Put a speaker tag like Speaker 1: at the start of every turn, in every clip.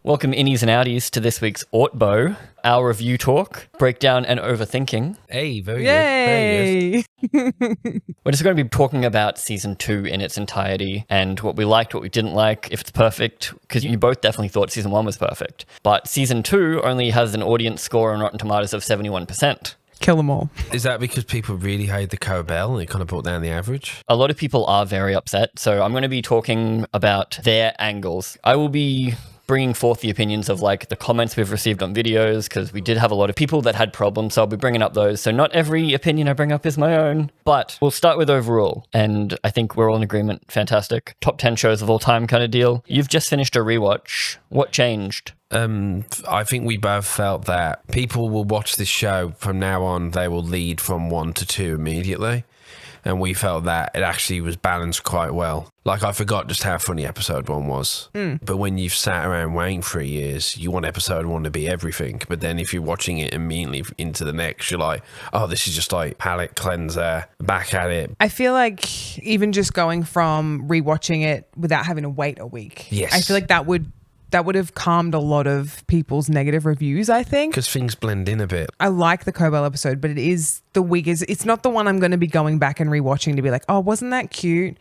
Speaker 1: Welcome innies and outies to this week's ORTBO, our review talk, breakdown and overthinking.
Speaker 2: Hey, very
Speaker 3: Yay!
Speaker 2: good. Very good.
Speaker 1: We're just going to be talking about season 2 in its entirety and what we liked, what we didn't like, if it's perfect, because you both definitely thought season 1 was perfect. But season 2 only has an audience score on Rotten Tomatoes of 71%.
Speaker 3: Kill them all.
Speaker 2: Is that because people really hate the Cobel and it kind of brought down the average?
Speaker 1: A lot of people are very upset, so I'm going to be talking about their angles. I will be bringing forth the opinions of like the comments we've received on videos, because we did have a lot of people that had problems, so I'll be bringing up those. So not every opinion I bring up is my own, but we'll start with overall, and I think we're all in agreement. Fantastic. Top 10 shows of all time kind of deal. You've just finished a rewatch. What changed?
Speaker 2: I think we both felt that people will watch this show from now on, they will lead from 1 to 2 immediately. And we felt that it actually was balanced quite well. Like, I forgot just how funny episode 1 was. But when you've sat around waiting for years, you want episode 1 to be everything. But then if you're watching it immediately into the next, you're like, oh, this is just like palate cleanser, back at it.
Speaker 3: I feel like even just going from rewatching it without having to wait a week.
Speaker 2: Yes.
Speaker 3: I feel like that would have calmed a lot of people's negative reviews, I think.
Speaker 2: Because things blend in a bit.
Speaker 3: I like the Cobel episode, but it is the weakest. It's not the one I'm going to be going back and rewatching to be like, oh, wasn't that cute?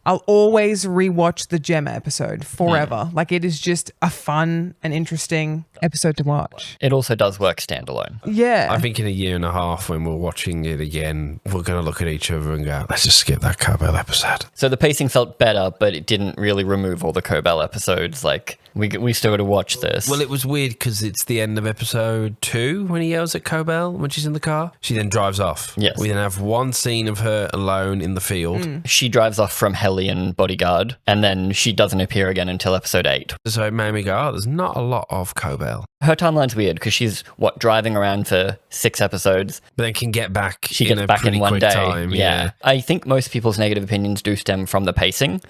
Speaker 3: I'll always rewatch the Gemma episode forever. Like, it is just a fun and interesting episode to watch.
Speaker 1: It also does work standalone.
Speaker 3: Yeah.
Speaker 2: I think in a year and a half when we're watching it again, we're going to look at each other and go, let's just skip that Cobel episode.
Speaker 1: So the pacing felt better, but it didn't really remove all the Cobel episodes. Like, we still got to watch this.
Speaker 2: Well, it was weird because it's the end of episode 2 when he yells at Cobel when she's in the car. She then drives off.
Speaker 1: Yes.
Speaker 2: We then have one scene of her alone in the field.
Speaker 1: She drives off from Helly and Bodyguard, and then she doesn't appear again until episode 8.
Speaker 2: So it made me go, oh, there's not a lot of Cobel.
Speaker 1: Her timeline's weird because she's, driving around for 6 episodes.
Speaker 2: But then can get back
Speaker 1: She
Speaker 2: in
Speaker 1: gets
Speaker 2: a
Speaker 1: back
Speaker 2: pretty
Speaker 1: in one
Speaker 2: quick
Speaker 1: day.
Speaker 2: time.
Speaker 1: Yeah. I think most people's negative opinions do stem from the pacing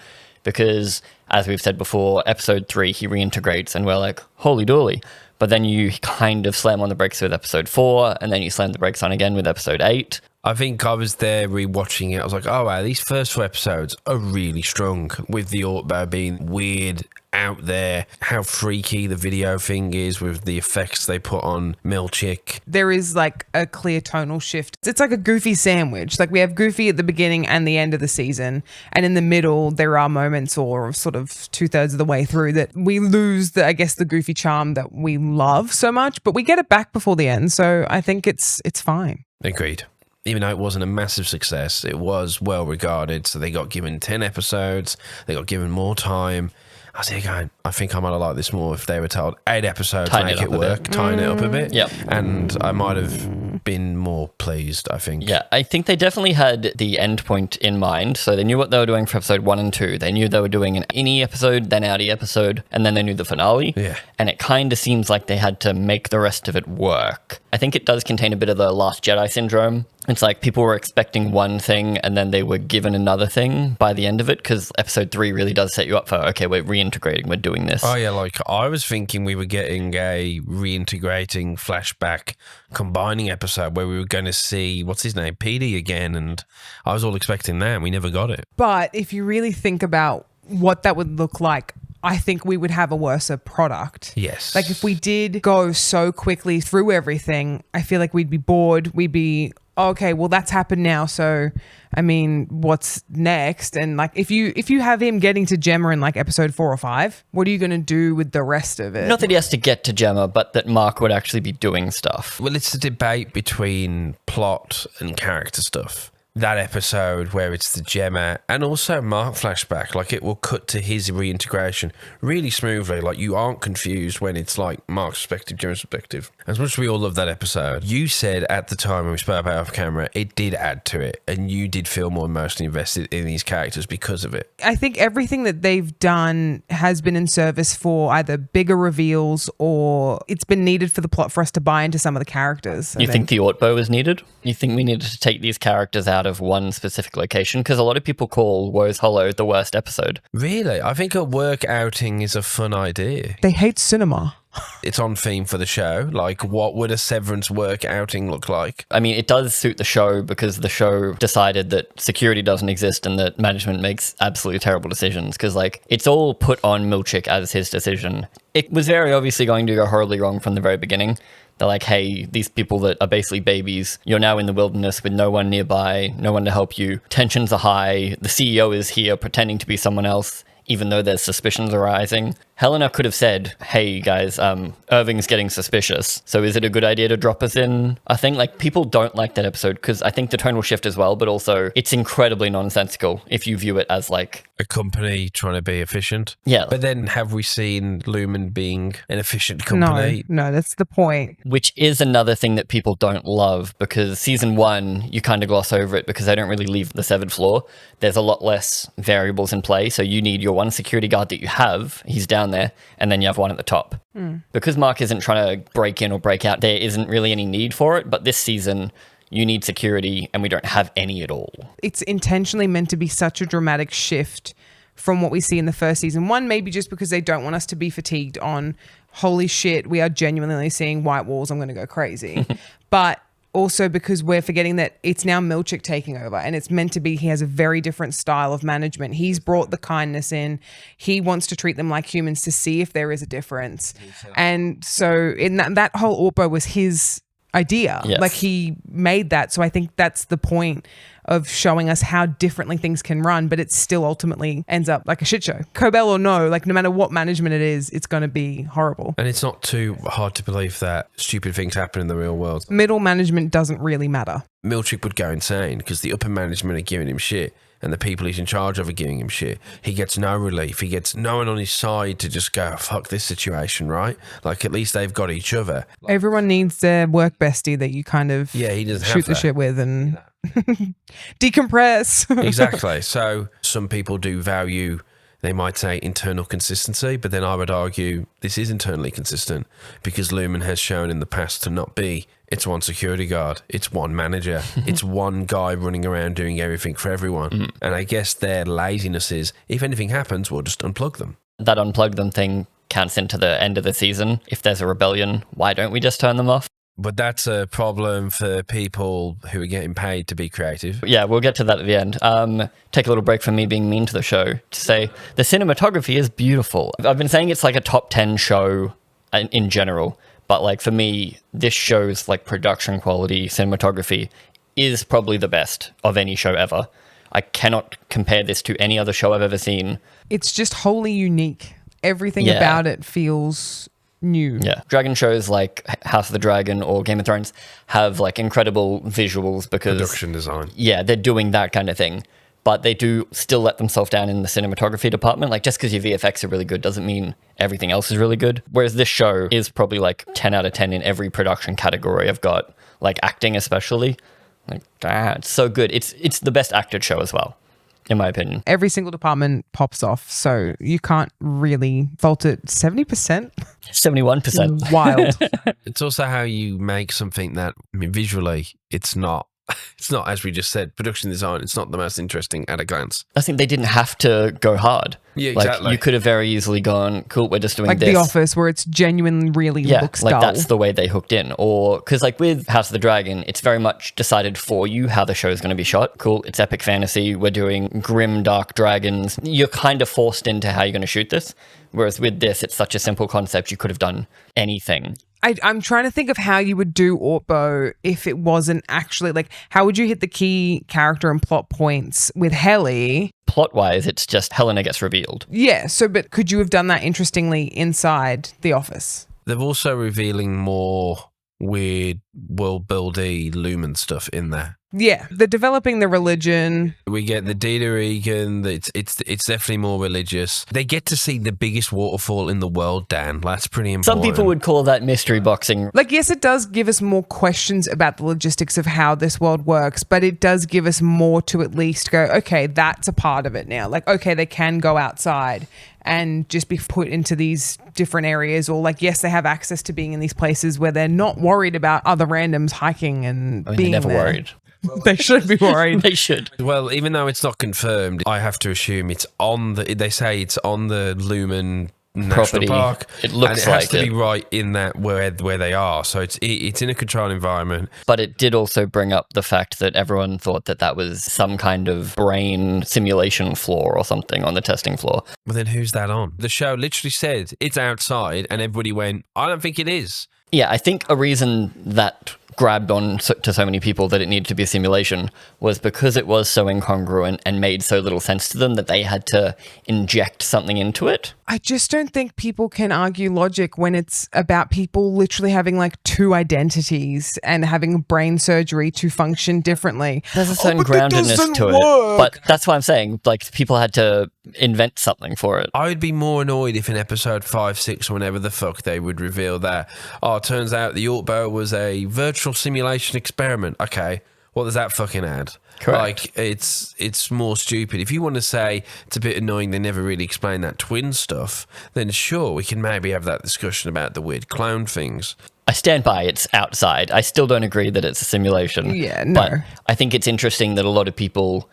Speaker 1: because, as we've said before, episode 3, he reintegrates and we're like, holy dooly. But then you kind of slam on the brakes with episode 4 and then you slam the brakes on again with episode 8.
Speaker 2: I think I was there rewatching it. I was like, oh, wow, these first 4 episodes are really strong with the ORTBO being weird, out there, how freaky the video thing is with the effects they put on Milchick.
Speaker 3: There is like a clear tonal shift. It's like a Goofy sandwich. Like, we have Goofy at the beginning and the end of the season. And in the middle, there are moments or sort of 2/3 of the way through that we lose the Goofy charm that we love so much, but we get it back before the end. So I think it's fine.
Speaker 2: Agreed. Even though it wasn't a massive success, it was well regarded. So they got given 10 episodes. They got given more time. I was there going, I think I might have liked this more if they were told 8 episodes,
Speaker 1: Tighten
Speaker 2: make
Speaker 1: it
Speaker 2: it
Speaker 1: up a
Speaker 2: work,
Speaker 1: bit.
Speaker 2: tighten it up a bit.
Speaker 1: Yep.
Speaker 2: And I might have been more pleased, I think.
Speaker 1: Yeah, I think they definitely had the end point in mind. So they knew what they were doing for episode 1 and 2. They knew they were doing an innie episode, then outie episode, and then they knew the finale.
Speaker 2: Yeah.
Speaker 1: And it kind of seems like they had to make the rest of it work. I think it does contain a bit of the Last Jedi syndrome. It's like people were expecting one thing and then they were given another thing by the end of it, because episode 3 really does set you up for, okay, we're reintegrating, we're doing this.
Speaker 2: Oh, yeah, like I was thinking we were getting a reintegrating flashback combining episode where we were going to see, what's his name, PD again, and I was all expecting that and we never got it.
Speaker 3: But if you really think about what that would look like, I think we would have a worse product.
Speaker 2: Yes.
Speaker 3: Like, if we did go so quickly through everything, I feel like we'd be bored. We'd be, okay, well, that's happened now. So, I mean, what's next? And like, if you have him getting to Gemma in like episode 4 or 5, what are you going to do with the rest of it?
Speaker 1: Not that he has to get to Gemma, but that Mark would actually be doing stuff.
Speaker 2: Well, it's a debate between plot and character stuff. That episode where it's the Gemma and also Mark flashback, like it will cut to his reintegration really smoothly. Like, you aren't confused when it's like Mark's perspective, Gemma's perspective. As much as we all love that episode, you said at the time when we spoke about it off camera, it did add to it and you did feel more emotionally invested in these characters because of it.
Speaker 3: I think everything that they've done has been in service for either bigger reveals or it's been needed for the plot for us to buy into some of the characters.
Speaker 1: You think the ORTBO was needed? You think we needed to take these characters out of one specific location? Because a lot of people call Woe's Hollow the worst episode.
Speaker 2: Really? I think a work outing is a fun idea.
Speaker 3: They hate cinema.
Speaker 2: It's on theme for the show. Like, what would a Severance work outing look like?
Speaker 1: I mean, it does suit the show because the show decided that security doesn't exist and that management makes absolutely terrible decisions, because, like, it's all put on Milchick as his decision. It was very obviously going to go horribly wrong from the very beginning. They're like, hey, these people that are basically babies, you're now in the wilderness with no one nearby, no one to help you. Tensions are high. The CEO is here pretending to be someone else, even though there's suspicions arising. Helena could have said, hey guys, Irving's getting suspicious. So is it a good idea to drop us in? I think like people don't like that episode because I think the tone will shift as well, but also it's incredibly nonsensical if you view it as like
Speaker 2: a company trying to be efficient.
Speaker 1: Yeah.
Speaker 2: But then have we seen Lumen being an efficient company?
Speaker 3: No, that's the point.
Speaker 1: Which is another thing that people don't love because season 1, you kind of gloss over it because they don't really leave the severed floor. There's a lot less variables in play. So you need your one security guard that you have. He's down there, and then you have one at the top. Because Mark isn't trying to break in or break out, there isn't really any need for it. But this season, you need security, and we don't have any at all.
Speaker 3: It's intentionally meant to be such a dramatic shift from what we see in the first season. One, maybe just because they don't want us to be fatigued on, holy shit, we are genuinely seeing white walls, I'm going to go crazy. But also because we're forgetting that it's now Milchick taking over, and it's meant to be he has a very different style of management. He's brought the kindness in. He wants to treat them like humans to see if there is a difference. And so in that whole ORTBO was his idea.
Speaker 1: Yes.
Speaker 3: Like he made that. So I think that's the point of showing us how differently things can run, but it still ultimately ends up like a shit show. Cobel or no, like no matter what management it is, it's going to be horrible.
Speaker 2: And it's not too hard to believe that stupid things happen in the real world.
Speaker 3: Middle management doesn't really matter.
Speaker 2: Milchick would go insane because the upper management are giving him shit and the people he's in charge of are giving him shit. He gets no relief. He gets no one on his side to just go, fuck this situation, right? Like at least they've got each other.
Speaker 3: Everyone needs their work bestie that you kind of
Speaker 2: he doesn't
Speaker 3: shoot
Speaker 2: have
Speaker 3: the
Speaker 2: that.
Speaker 3: shit with and decompress.
Speaker 2: Exactly. So some people do value, they might say internal consistency, but then I would argue this is internally consistent because Lumen has shown in the past to not be. It's one security guard. It's one manager. It's one guy running around doing everything for everyone. And I guess their laziness is, if anything happens, we'll just unplug them.
Speaker 1: That unplug them thing counts into the end of the season. If there's a rebellion, why don't we just turn them off?
Speaker 2: But that's a problem for people who are getting paid to be creative.
Speaker 1: Yeah, we'll get to that at the end. Take a little break from me being mean to the show to say the cinematography is beautiful. I've been saying it's like a top 10 show in general, but like for me, this show's like production quality, cinematography is probably the best of any show ever. I cannot compare this to any other show I've ever seen.
Speaker 3: It's just wholly unique. Everything about it feels new.
Speaker 1: Yeah. Dragon shows like House of the Dragon or Game of Thrones have like incredible visuals because
Speaker 2: Production design.
Speaker 1: Yeah, they're doing that kind of thing. But they do still let themselves down in the cinematography department. Like just because your VFX are really good doesn't mean everything else is really good. Whereas this show is probably like 10 out of 10 in every production category I've got, like acting especially. Like, it's so good. It's the best acted show as well, in my opinion.
Speaker 3: Every single department pops off, so you can't really fault it. 70%?
Speaker 1: 71%.
Speaker 3: Wild.
Speaker 2: It's also how you make something that, I mean, visually, it's not, as we just said, production design, it's not the most interesting at a glance.
Speaker 1: I think they didn't have to go hard.
Speaker 2: Yeah,
Speaker 1: like,
Speaker 2: exactly.
Speaker 1: you could have very easily gone, cool, we're just doing
Speaker 3: like
Speaker 1: this.
Speaker 3: The Office, where it's genuinely really looks
Speaker 1: like
Speaker 3: dull.
Speaker 1: that's the way they hooked in. Or, because like with House of the Dragon, it's very much decided for you how the show is going to be shot. Cool, it's epic fantasy, we're doing grim, dark dragons. You're kind of forced into how you're going to shoot this. Whereas with this, it's such a simple concept, you could have done anything.
Speaker 3: I'm trying to think of how you would do ORTBO if it wasn't actually like, how would you hit the key character and plot points with Helly?
Speaker 1: Plot-wise, it's just Helena gets revealed.
Speaker 3: Yeah, so but could you have done that interestingly inside The Office?
Speaker 2: They're also revealing more weird world-buildy Lumen stuff in there.
Speaker 3: Yeah, they're developing the religion.
Speaker 2: We get the Helena Eagan. It's definitely more religious. They get to see the biggest waterfall in the world, Dan. That's pretty important.
Speaker 1: Some people would call that mystery boxing.
Speaker 3: Like, yes, it does give us more questions about the logistics of how this world works, but it does give us more to at least go, okay, that's a part of it now. Like, okay, they can go outside and just be put into these different areas, or like, yes, they have access to being in these places where they're not worried about other randoms hiking and being
Speaker 1: they're never
Speaker 3: there.
Speaker 1: worried.
Speaker 3: They should be worried.
Speaker 1: They should.
Speaker 2: Well, even though it's not confirmed, I have to assume it's on the. They say it's on the Lumen national
Speaker 1: property.
Speaker 2: park.
Speaker 1: It looks
Speaker 2: and it has
Speaker 1: like
Speaker 2: to
Speaker 1: it.
Speaker 2: be right in that where they are. So it's in a controlled environment.
Speaker 1: But it did also bring up the fact that everyone thought that was some kind of brain simulation flaw or something on the testing floor.
Speaker 2: Well, then who's that on? The show literally said it's outside, and everybody went, I don't think it is.
Speaker 1: Yeah, I think a reason that grabbed on to so many people that it needed to be a simulation was because it was so incongruent and made so little sense to them that they had to inject something into it.
Speaker 3: I just don't think people can argue logic when it's about people literally having like two identities and having brain surgery to function differently.
Speaker 1: There's a certain groundedness to it. But that's why I'm saying, like, people had to invent something for it.
Speaker 2: I would be more annoyed if in episode 5, 6, or whenever the fuck they would reveal that, it turns out the ORTBO was a virtual simulation experiment. Okay, what does that fucking add?
Speaker 1: Correct.
Speaker 2: Like, it's more stupid. If you want to say it's a bit annoying they never really explain that twin stuff, then sure, we can maybe have that discussion about the weird clone things.
Speaker 1: I stand by it's outside. I still don't agree that it's a simulation.
Speaker 3: Yeah, no.
Speaker 1: But I think it's interesting that a lot of people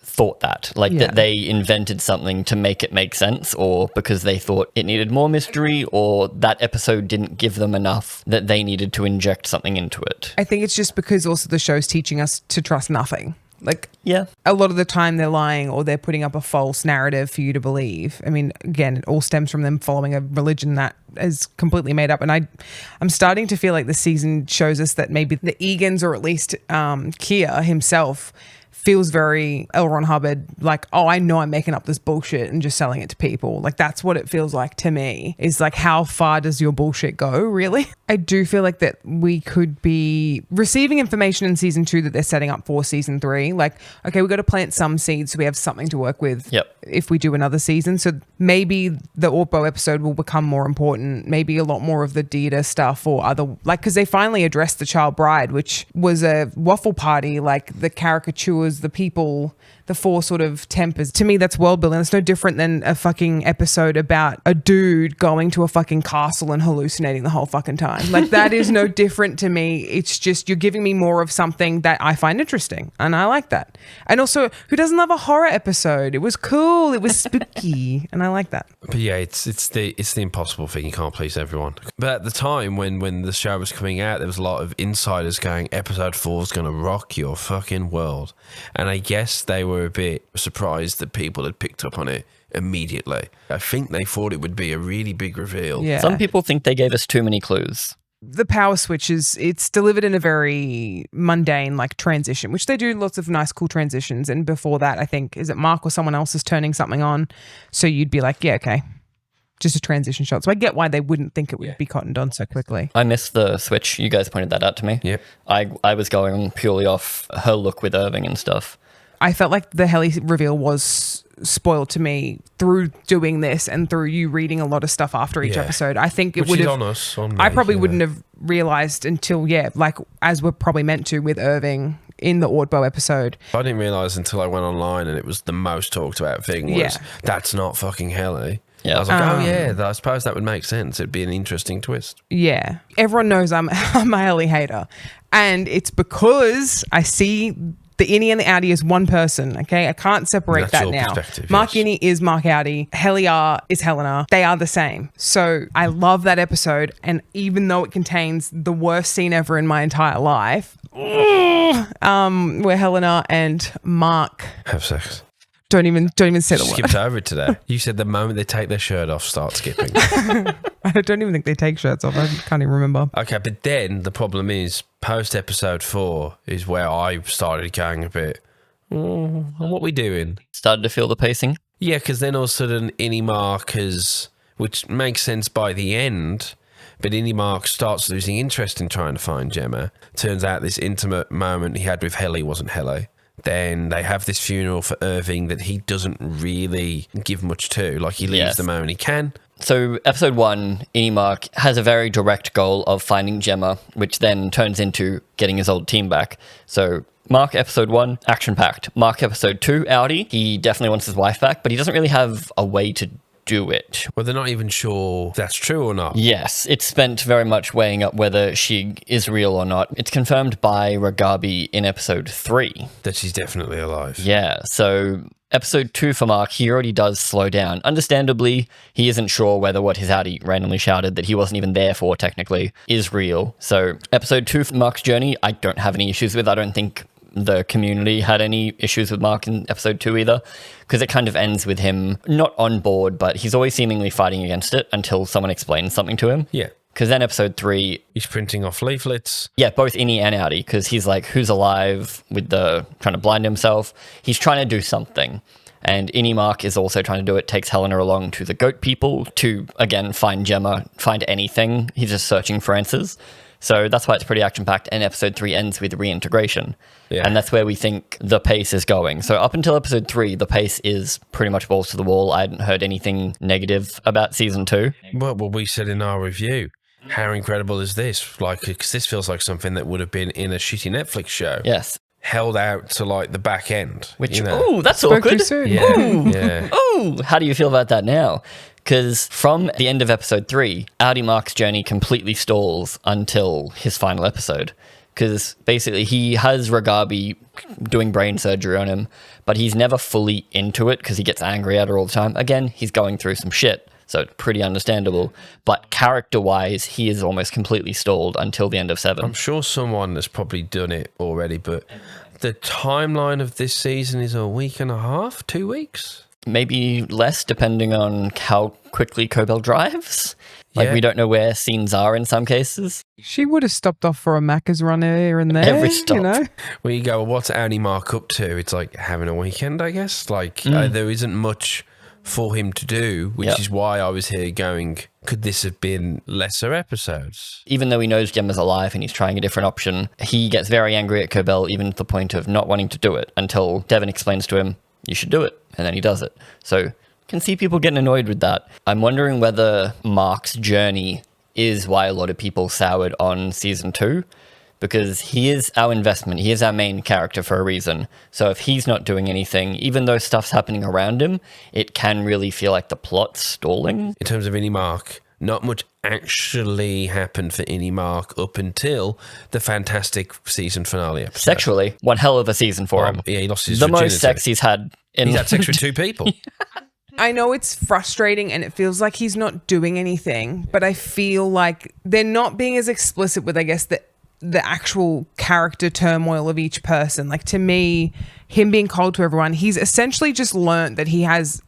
Speaker 1: thought that, that they invented something to make it make sense, or because they thought it needed more mystery, or that episode didn't give them enough that they needed to inject something into it.
Speaker 3: I think it's just because also the show's teaching us to trust nothing. Like,
Speaker 1: yeah,
Speaker 3: a lot of the time they're lying or they're putting up a false narrative for you to believe. I mean, again, it all stems from them following a religion that is completely made up. And I'm starting to feel like the season shows us that maybe the Eagans, or at least Kier himself, feels very L. Ron Hubbard, like, oh, I know I'm making up this bullshit and just selling it to people. Like, that's what it feels like to me, is like, how far does your bullshit go, really? I do feel like that we could be receiving information in season 2 that they're setting up for season 3. Like, okay, we've got to plant some seeds so we have something to work with if we do another season. So maybe the ORTBO episode will become more important. Maybe a lot more of the Dita stuff or other, like, because they finally addressed the child bride, which was a waffle party, like the caricatures, the people, the 4 sort of tempers. To me, that's world building. It's no different than a fucking episode about a dude going to a fucking castle and hallucinating the whole fucking time. Like, that is no different to me. It's just you're giving me more of something that I find interesting, and I like that. And also, who doesn't love a horror episode? It was cool. It was spooky, and I like that.
Speaker 2: But yeah, it's the impossible thing. You can't please everyone. But at the time when the show was coming out, there was a lot of insiders going, episode 4 is going to rock your fucking world. And I guess they were a bit surprised that people had picked up on it immediately. I think they thought it would be a really big reveal.
Speaker 3: Yeah.
Speaker 1: Some people think they gave us too many clues.
Speaker 3: The power switch it's delivered in a very mundane, like, transition, which they do lots of nice, cool transitions. And before that, I think, is it Mark or someone else is turning something on? So you'd be like, yeah, okay. Just a transition shot. So I get why they wouldn't think it would be cottoned on so quickly.
Speaker 1: I missed the switch. You guys pointed that out to me.
Speaker 2: Yep.
Speaker 1: I was going purely off her look with Irving and stuff.
Speaker 3: I felt like the Helly reveal was spoiled to me through doing this and through you reading a lot of stuff after each episode. I think it would have...
Speaker 2: on us. On me,
Speaker 3: I probably wouldn't have realised until, like, as we're probably meant to with Irving in the ORTBO episode.
Speaker 2: I didn't realise until I went online and it was the most talked about thing was, that's not fucking Helly.
Speaker 1: Yeah.
Speaker 2: I was like, I suppose that would make sense. It'd be an interesting twist.
Speaker 3: Yeah. Everyone knows I'm a Helly hater. And it's because I see the innie and the outie as one person, okay? I can't separate that now. Mark Innie is Mark Outie. Helly is Helena. They are the same. So I love that episode. And even though it contains the worst scene ever in my entire life, where Helena and Mark
Speaker 2: have sex.
Speaker 3: Don't even say the word.
Speaker 2: Skipped over it today. You said the moment they take their shirt off, start skipping.
Speaker 3: I don't even think they take shirts off. I can't even remember.
Speaker 2: Okay, but then the problem is, post episode 4 is where I started going a bit, what we doing?
Speaker 1: Started to feel the pacing?
Speaker 2: Yeah, because then all of a sudden, Innie Mark which makes sense by the end, but Innie Mark starts losing interest in trying to find Gemma. Turns out this intimate moment he had with Helly wasn't Helly. Then they have this funeral for Irving that he doesn't really give much to. Like, he leaves the moment he can.
Speaker 1: So episode 1, Innie Mark has a very direct goal of finding Gemma, which then turns into getting his old team back. So Mark episode 1, action-packed. Mark episode 2, Outie. He definitely wants his wife back, but he doesn't really have a way to do it.
Speaker 2: Well, they're not even sure if that's true or not.
Speaker 1: Yes, it's spent very much weighing up whether she is real or not. It's confirmed by Ragabi in episode 3.
Speaker 2: That she's definitely alive.
Speaker 1: Yeah, so Episode 2 for Mark, he already does slow down. Understandably, he isn't sure whether what his outie randomly shouted that he wasn't even there for technically is real. So episode 2 for Mark's journey, I don't have any issues with. I don't think the community had any issues with Mark in episode 2 either, because it kind of ends with him not on board, but he's always seemingly fighting against it until someone explains something to him.
Speaker 2: Yeah.
Speaker 1: Because then episode 3...
Speaker 2: he's printing off leaflets.
Speaker 1: Yeah, both Innie and Outie, because he's like, who's alive with the trying to blind himself. He's trying to do something. And Innie Mark is also trying to do it, takes Helena along to the goat people to, again, find Gemma, find anything. He's just searching for answers. So that's why it's pretty action-packed. And episode 3 ends with reintegration. Yeah. And that's where we think the pace is going. So up until episode 3, the pace is pretty much balls to the wall. I hadn't heard anything negative about season 2.
Speaker 2: Well, what we said in our review. How incredible is this? Like, because this feels like something that would have been in a shitty Netflix show.
Speaker 1: Yes.
Speaker 2: Held out to, like, the back end.
Speaker 1: Which, ooh, that's awkward.
Speaker 2: Yeah.
Speaker 1: Ooh.
Speaker 2: Yeah.
Speaker 1: Ooh, how do you feel about that now? Because from the end of episode 3, Outie Mark's journey completely stalls until his final episode. Because basically he has Ragabi doing brain surgery on him, but he's never fully into it because he gets angry at her all the time. Again, he's going through some shit. So it's pretty understandable. But character-wise, he is almost completely stalled until the end of 7.
Speaker 2: I'm sure someone has probably done it already, but the timeline of this season is a week and a half, 2 weeks?
Speaker 1: Maybe less, depending on how quickly Cobel drives. Like,
Speaker 2: Yeah.
Speaker 1: we don't know where scenes are in some cases.
Speaker 3: She would have stopped off for a Macca's run here and there.
Speaker 1: Every stop.
Speaker 3: You know?
Speaker 2: Where you go, well, what's Outie Mark up to? It's like having a weekend, I guess. Like, there isn't much for him to do, which is why I was here going, could this have been lesser episodes?
Speaker 1: Even though he knows Gemma's alive and he's trying a different option, he gets very angry at Cobel, even to the point of not wanting to do it, until Devon explains to him, you should do it, and then he does it. So, can see people getting annoyed with that. I'm wondering whether Mark's journey is why a lot of people soured on season 2, because he is our investment. He is our main character for a reason. So if he's not doing anything, even though stuff's happening around him, it can really feel like the plot's stalling.
Speaker 2: In terms of Innie Mark, not much actually happened for Innie Mark up until the fantastic season finale episode.
Speaker 1: Sexually, one hell of a season for him.
Speaker 2: Yeah, he lost his
Speaker 1: The
Speaker 2: virginity.
Speaker 1: most sex he's had in...
Speaker 2: He's had sex with 2 people.
Speaker 3: I know it's frustrating and it feels like he's not doing anything, but I feel like they're not being as explicit with, I guess, the actual character turmoil of each person. Like, to me, him being cold to everyone, he's essentially just learned that he has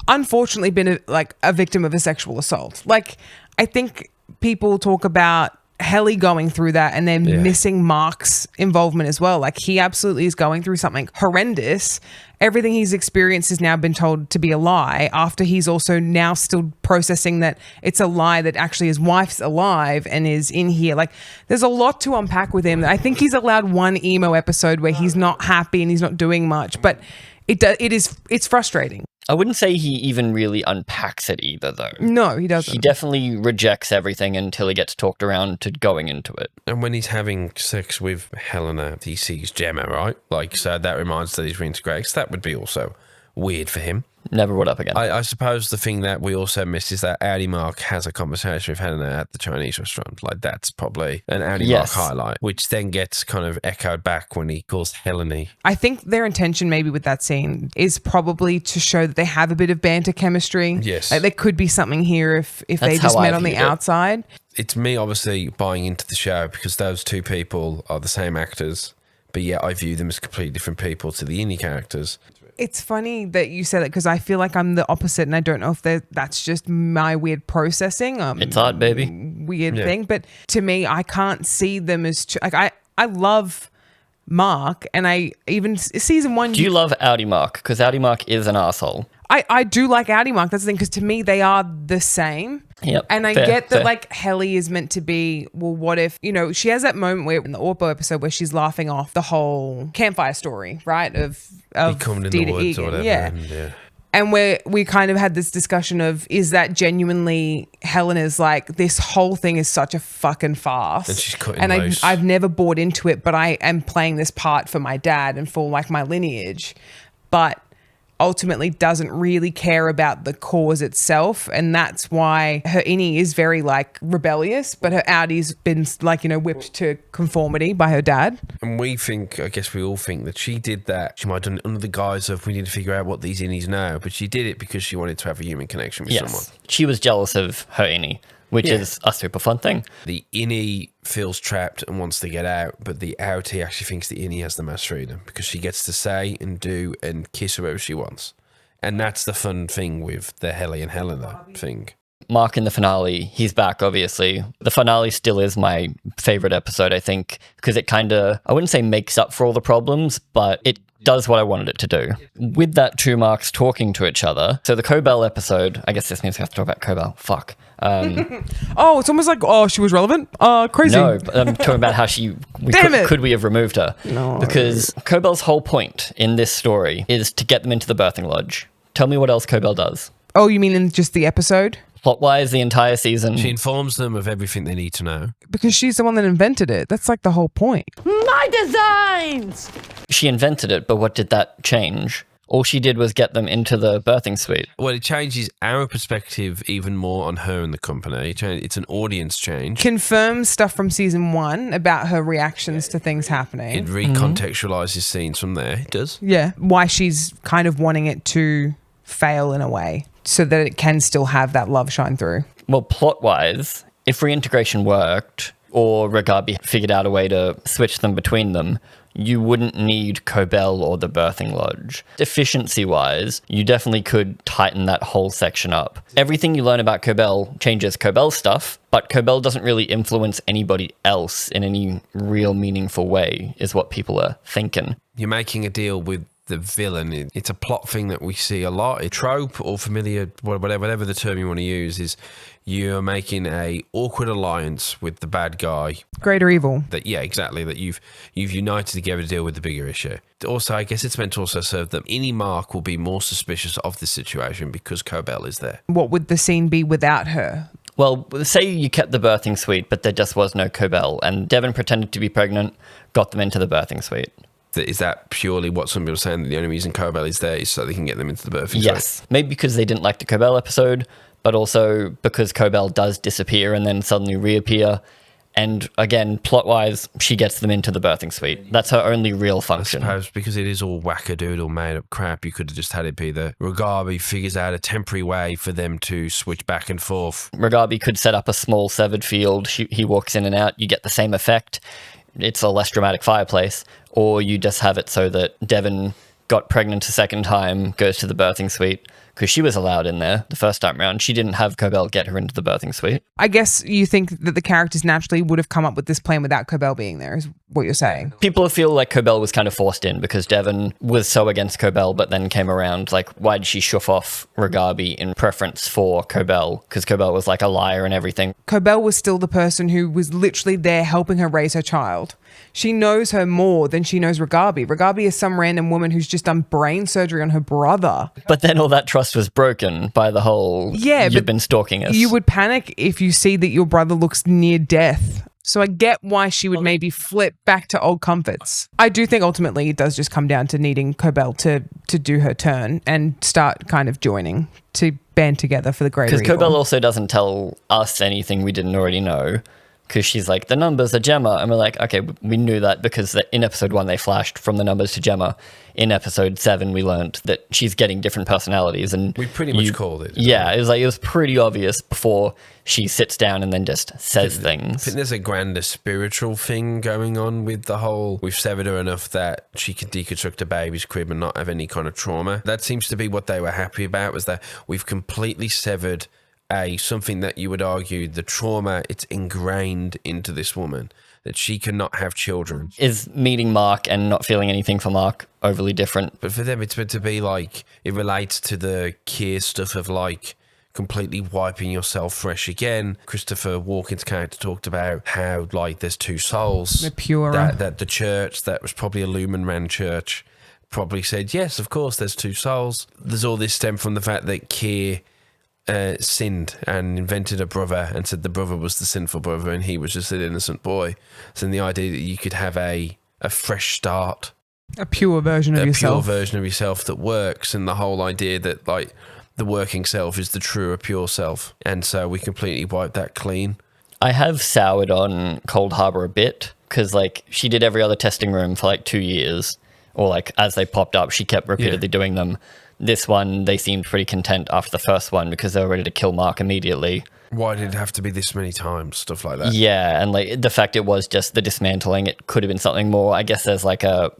Speaker 3: unfortunately been a victim of a sexual assault. Like, I think people talk about Helly going through that and then missing Mark's involvement as well. Like, he absolutely is going through something horrendous. Everything he's experienced has now been told to be a lie, after he's also now still processing that it's a lie that actually his wife's alive and is in here. Like, there's a lot to unpack with him. I think he's allowed one emo episode where he's not happy and he's not doing much, but it's frustrating.
Speaker 1: I wouldn't say he even really unpacks it either, though.
Speaker 3: No, he doesn't.
Speaker 1: He definitely rejects everything until he gets talked around to going into it.
Speaker 2: And when he's having sex with Helena, he sees Gemma, right? Like, so that reminds that he's reintegrated. So that would be also weird for him.
Speaker 1: Never brought up again.
Speaker 2: I suppose the thing that we also missed is that Outie Mark has a conversation with Helena at the Chinese restaurant. Like, that's probably an Outie Mark highlight, which then gets kind of echoed back when he calls Helena.
Speaker 3: I think their intention maybe with that scene is probably to show that they have a bit of banter chemistry.
Speaker 2: Yes.
Speaker 3: Like, there could be something here if they just met on the outside.
Speaker 2: It's me obviously buying into the show because those 2 people are the same actors, but yet I view them as completely different people to the Innie characters.
Speaker 3: It's funny that you said it because I feel like I'm the opposite, and I don't know if that's just my weird processing.
Speaker 1: It's art, baby.
Speaker 3: Weird thing. But to me, I can't see them as... like, I love Mark, and I even... Season 1...
Speaker 1: Do you love Outie Mark? Because Outie Mark is an asshole.
Speaker 3: I do like Outie Mark. That's the thing, because to me, they are the same.
Speaker 1: Yep.
Speaker 3: And I get that, like, Helly is meant to be, well, what if, she has that moment where in the ORTBO episode where she's laughing off the whole campfire story, right? Of
Speaker 2: Becoming in the woods
Speaker 3: Eagan.
Speaker 2: or whatever.
Speaker 3: Yeah. And we kind of had this discussion of, is that genuinely Helena's like, this whole thing is such a fucking farce.
Speaker 2: And she's cutting
Speaker 3: and
Speaker 2: loose.
Speaker 3: I've never bought into it, but I am playing this part for my dad and for, like, my lineage. But ultimately doesn't really care about the cause itself, and that's why her innie is very like rebellious, but her outie's been like, you know, whipped to conformity by her dad.
Speaker 2: And we think, I guess we all think that she did that. She might have done it under the guise of we need to figure out what these innies know, but she did it because she wanted to have a human connection with someone.
Speaker 1: She was jealous of her innie, which is a super fun thing.
Speaker 2: The innie feels trapped and wants to get out, but the outie actually thinks the innie has the most freedom because she gets to say and do and kiss whoever she wants. And that's the fun thing with the Helly and Helena thing.
Speaker 1: Mark in the finale, he's back, obviously. The finale still is my favorite episode, I think, because it kind of, I wouldn't say makes up for all the problems, but it does what I wanted it to do. With that, two Marks talking to each other. So the Cobel episode, I guess this means we have to talk about Cobel. Fuck.
Speaker 3: Oh, it's almost like, oh, she was relevant? Crazy.
Speaker 1: No, but I'm talking about how could we have removed her?
Speaker 3: No.
Speaker 1: Because Cobel's whole point in this story is to get them into the birthing lodge. Tell me what else Cobel does.
Speaker 3: Oh, you mean in just the episode?
Speaker 1: Plot-wise, the entire season.
Speaker 2: She informs them of everything they need to know.
Speaker 3: Because she's the one that invented it. That's like the whole point.
Speaker 4: My designs!
Speaker 1: She invented it, but what did that change? All she did was get them into the birthing suite.
Speaker 2: Well, it changes our perspective even more on her and the company. It's an audience change.
Speaker 3: Confirms stuff from season 1 about her reactions to things happening.
Speaker 2: It recontextualizes scenes from there. It does.
Speaker 3: Yeah. Why she's kind of wanting it to fail in a way so that it can still have that love shine through.
Speaker 1: Well, plot-wise, if reintegration worked or Regabi figured out a way to switch them between them, you wouldn't need Cobel or the birthing lodge. Efficiency-wise, you definitely could tighten that whole section up. Everything you learn about Cobel changes Cobel's stuff, but Cobel doesn't really influence anybody else in any real meaningful way, is what people are thinking.
Speaker 2: You're making a deal with the villain. It's a plot thing that we see a lot. A trope or familiar, whatever the term you want to use, is you're making a awkward alliance with the bad guy.
Speaker 3: Greater evil.
Speaker 2: That exactly. That you've united together to deal with the bigger issue. Also, I guess it's meant to also serve that any Mark will be more suspicious of this situation because Cobel is there.
Speaker 3: What would the scene be without her?
Speaker 1: Well, say you kept the birthing suite, but there just was no Cobel, and Devon pretended to be pregnant, got them into the birthing suite.
Speaker 2: Is that purely what some people are saying, that the only reason Cobel is there is so they can get them into the birthing suite?
Speaker 1: Yes. Maybe because they didn't like the Cobel episode, but also because Cobel does disappear and then suddenly reappear. And again, plot-wise, she gets them into the birthing suite. That's her only real function.
Speaker 2: I suppose because it is all wackadoodle made-up crap, you could have just had it be that Regabi figures out a temporary way for them to switch back and forth.
Speaker 1: Regabi could set up a small severed field. He walks in and out. You get the same effect. It's a less dramatic fireplace. Or you just have it so that Devon got pregnant a second time, goes to the birthing suite, because she was allowed in there the first time round. She didn't have Cobel get her into the birthing suite.
Speaker 3: I guess you think that the characters naturally would have come up with this plan without Cobel being there, is what you're saying.
Speaker 1: People feel like Cobel was kind of forced in because Devon was so against Cobel, but then came around. Like, why did she shove off Regabi in preference for Cobel? Because Cobel was like a liar and everything.
Speaker 3: Cobel was still the person who was literally there helping her raise her child. She knows her more than she knows Regabi. Regabi is some random woman who's just done brain surgery on her brother.
Speaker 1: But then all that trust was broken by the whole, you've been stalking us.
Speaker 3: You would panic if you see that your brother looks near death. So I get why she would maybe flip back to old comforts. I do think ultimately it does just come down to needing Cobel to do her turn and start kind of joining to band together for the greater evil.
Speaker 1: Because Cobel also doesn't tell us anything we didn't already know. Because she's like, the numbers are Gemma. And we're like, okay, we knew that because in episode 1 they flashed from the numbers to Gemma. In episode 7 we learned that she's getting different personalities. And
Speaker 2: we pretty much called it.
Speaker 1: Yeah, it was pretty obvious before she sits down and then just says things.
Speaker 2: I think there's a grander spiritual thing going on with the whole, we've severed her enough that she can deconstruct a baby's crib and not have any kind of trauma. That seems to be what they were happy about, was that we've completely severed something that you would argue the trauma, it's ingrained into this woman, that she cannot have children.
Speaker 1: Is meeting Mark and not feeling anything for Mark overly different?
Speaker 2: But for them, it's meant to be like, it relates to the Kiers stuff of like completely wiping yourself fresh again. Christopher Walken's character talked about how like there's two souls.
Speaker 3: The pure.
Speaker 2: That the church, that was probably a Lumen ran church, probably said, yes, of course, there's two souls. There's all this stem from the fact that Kier sinned and invented a brother and said the brother was the sinful brother and he was just an innocent boy. So the idea that you could have a fresh start.
Speaker 3: A pure version of yourself.
Speaker 2: Pure version of yourself that works, and the whole idea that like the working self is the truer, pure self. And so we completely wiped that clean.
Speaker 1: I have soured on Cold Harbour a bit because like she did every other testing room for like 2 years, or like as they popped up, she kept repeatedly doing them. This one, they seemed pretty content after the first one because they were ready to kill Mark immediately.
Speaker 2: Why did it have to be this many times? Stuff like that.
Speaker 1: Yeah, and like the fact it was just the dismantling, it could have been something more. I guess there's like a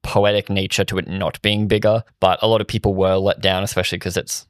Speaker 1: poetic nature to it not being bigger, but a lot of people were let down, especially because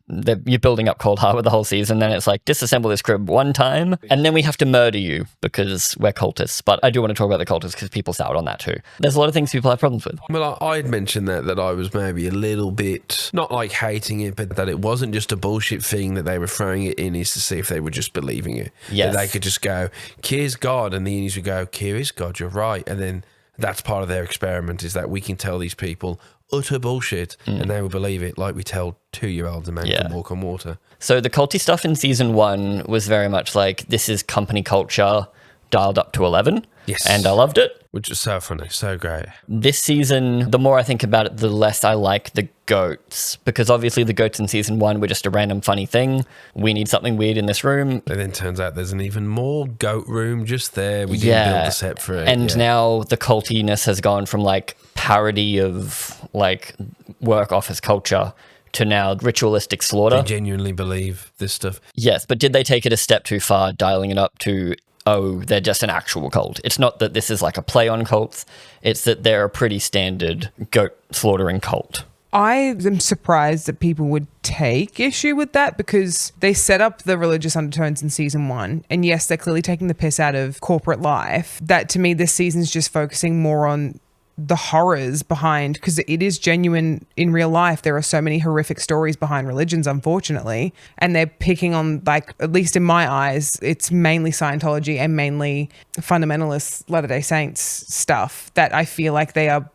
Speaker 1: you're building up Cold Harbour the whole season, then it's like disassemble this crib one time and then we have to murder you because we're cultists. But I do want to talk about the cultists because people soured on that too. There's a lot of things people have problems with.
Speaker 2: Well, I'd mentioned that I was maybe a little bit not like hating it, but that it wasn't just a bullshit thing that they were throwing it in is to see if they were just believing it.
Speaker 1: Yes.
Speaker 2: That they could just go, Kiers God, and the Unis would go, Kiers God, you're right. And then that's part of their experiment, is that we can tell these people utter bullshit and they will believe it, like we tell 2-year-olds a man can walk on water.
Speaker 1: So the culty stuff in season 1 was very much like, this is company culture dialed up to 11.
Speaker 2: Yes.
Speaker 1: And I loved it.
Speaker 2: Which is so funny, so great.
Speaker 1: This season, the more I think about it, the less I like the goats, because obviously the goats in season 1 were just a random funny thing. We need something weird in this room.
Speaker 2: And then turns out there's an even more goat room just there. We didn't build a set for it.
Speaker 1: And now the cultiness has gone from like parody of like work office culture to now ritualistic slaughter.
Speaker 2: They genuinely believe this stuff.
Speaker 1: Yes, but did they take it a step too far, dialing it up to, oh, they're just an actual cult? It's not that this is like a play on cults. It's that they're a pretty standard goat slaughtering cult.
Speaker 3: I am surprised that people would take issue with that because they set up the religious undertones in season 1. And yes, they're clearly taking the piss out of corporate life. That to me, this season's just focusing more on the horrors behind, because it is genuine in real life. There are so many horrific stories behind religions, unfortunately. And they're picking on, like, at least in my eyes, it's mainly Scientology and mainly fundamentalist Latter-day Saints stuff that I feel like they are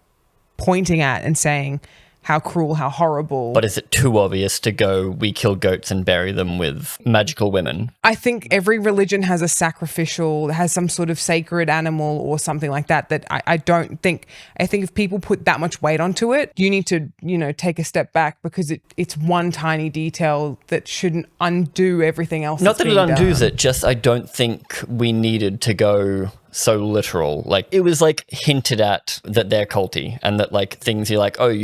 Speaker 3: pointing at and saying how cruel, how horrible.
Speaker 1: But is it too obvious to go, we kill goats and bury them with magical women?
Speaker 3: I think every religion has a sacrificial, has some sort of sacred animal or something like that, that I think if people put that much weight onto it, you need to, take a step back because it's one tiny detail that shouldn't undo everything else.
Speaker 1: Not that it undoes it, just I don't think we needed to go so literal. Like, it was like hinted at that they're culty and that like things you're like, oh,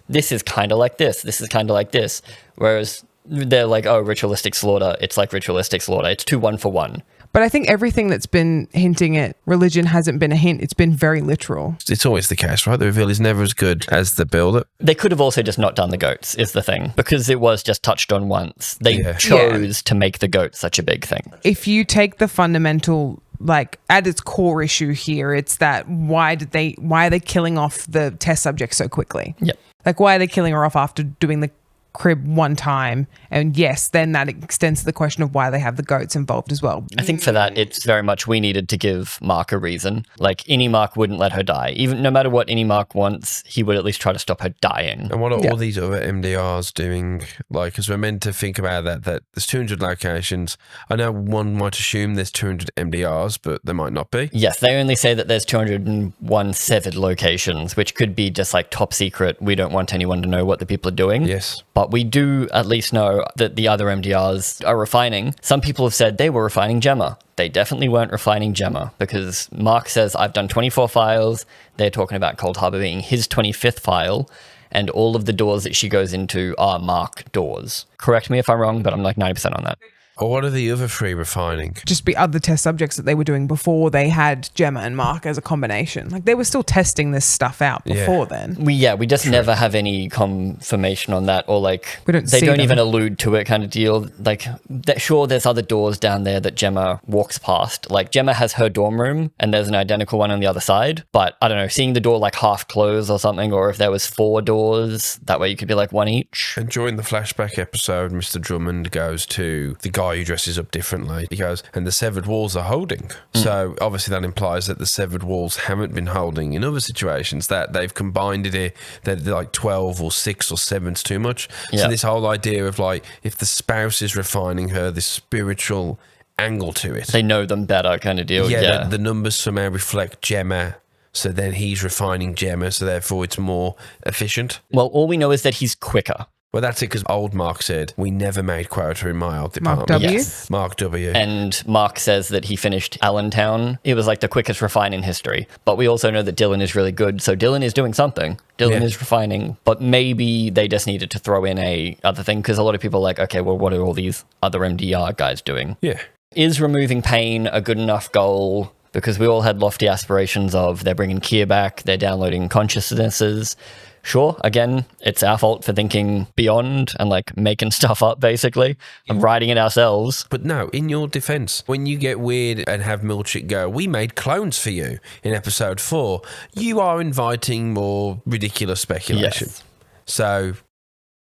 Speaker 1: this is kind of like this is kind of like this, whereas they're like, oh, ritualistic slaughter, it's like ritualistic slaughter, it's 2 1-for-1.
Speaker 3: But I think everything that's been hinting at religion hasn't been a hint. It's been very literal.
Speaker 2: It's always the case, right? The reveal is never as good as the build-up.
Speaker 1: They could have also just not done the goats, is the thing. Because it was just touched on once. They chose to make the goats such a big thing.
Speaker 3: If you take the fundamental, like, at its core issue here, it's that why are they killing off the test subject so quickly?
Speaker 1: Yep.
Speaker 3: Like, why are they killing her off after doing the crib one time? And yes, then that extends to the question of why they have the goats involved as well.
Speaker 1: I think for that, it's very much we needed to give Mark a reason. Like, Innie Mark wouldn't let her die. Even no matter what Innie Mark wants, he would at least try to stop her dying.
Speaker 2: And what are all these other MDRs doing? Like, because we're meant to think about that there's 200 locations. I know one might assume there's 200 MDRs, but there might not be.
Speaker 1: Yes, they only say that there's 201 severed locations, which could be just like top secret. We don't want anyone to know what the people are doing.
Speaker 2: Yes.
Speaker 1: But we do at least know that the other MDRs are refining. Some people have said they were refining Gemma. They definitely weren't refining Gemma because Mark says, I've done 24 files. They're talking about Cold Harbour being his 25th file. And all of the doors that she goes into are Mark doors. Correct me if I'm wrong, but I'm like 90% on that.
Speaker 2: Or what are the other 3 refining?
Speaker 3: Just be other test subjects that they were doing before they had Gemma and Mark as a combination. Like, they were still testing this stuff out before then.
Speaker 1: We just never have any confirmation on that, or like
Speaker 3: we don't
Speaker 1: they
Speaker 3: see
Speaker 1: don't
Speaker 3: them.
Speaker 1: even allude to it kind of deal. Like, sure, there's other doors down there that Gemma walks past. Like, Gemma has her dorm room and there's an identical one on the other side. But I don't know, seeing the door like half closed or something, or if there was 4 doors, that way you could be like one each.
Speaker 2: And during the flashback episode, Mr. Drummond goes to the guy who dresses up differently. He goes, and the severed walls are holding. So obviously that implies that the severed walls haven't been holding in other situations, that they've combined it here, that they're like 12 or 6 or 7's too much. So this whole idea of like, if the spouse is refining her, this spiritual angle to it.
Speaker 1: They know them better kind of deal.
Speaker 2: The numbers somehow reflect Gemma So then he's refining Gemma, so therefore it's more efficient.
Speaker 1: Well, all we know is that he's quicker.
Speaker 2: Well, that's it, because old Mark said, we never made quota in my old department.
Speaker 3: Mark W?
Speaker 1: Yes.
Speaker 2: Mark W.
Speaker 1: And Mark says that he finished Allentown. It was like the quickest refine in history. But we also know that Dylan is really good. So Dylan is doing something. Dylan is refining. But maybe they just needed to throw in a other thing, because a lot of people are like, okay, well, what are all these other MDR guys doing?
Speaker 2: Yeah.
Speaker 1: Is removing pain a good enough goal? Because we all had lofty aspirations of they're bringing Kier back, they're downloading consciousnesses. Sure, again, it's our fault for thinking beyond and like making stuff up, basically, and writing it ourselves.
Speaker 2: But no, in your defense, when you get weird and have Milchick go, we made clones for you in episode 4, you are inviting more ridiculous speculation.
Speaker 1: Yes.
Speaker 2: So...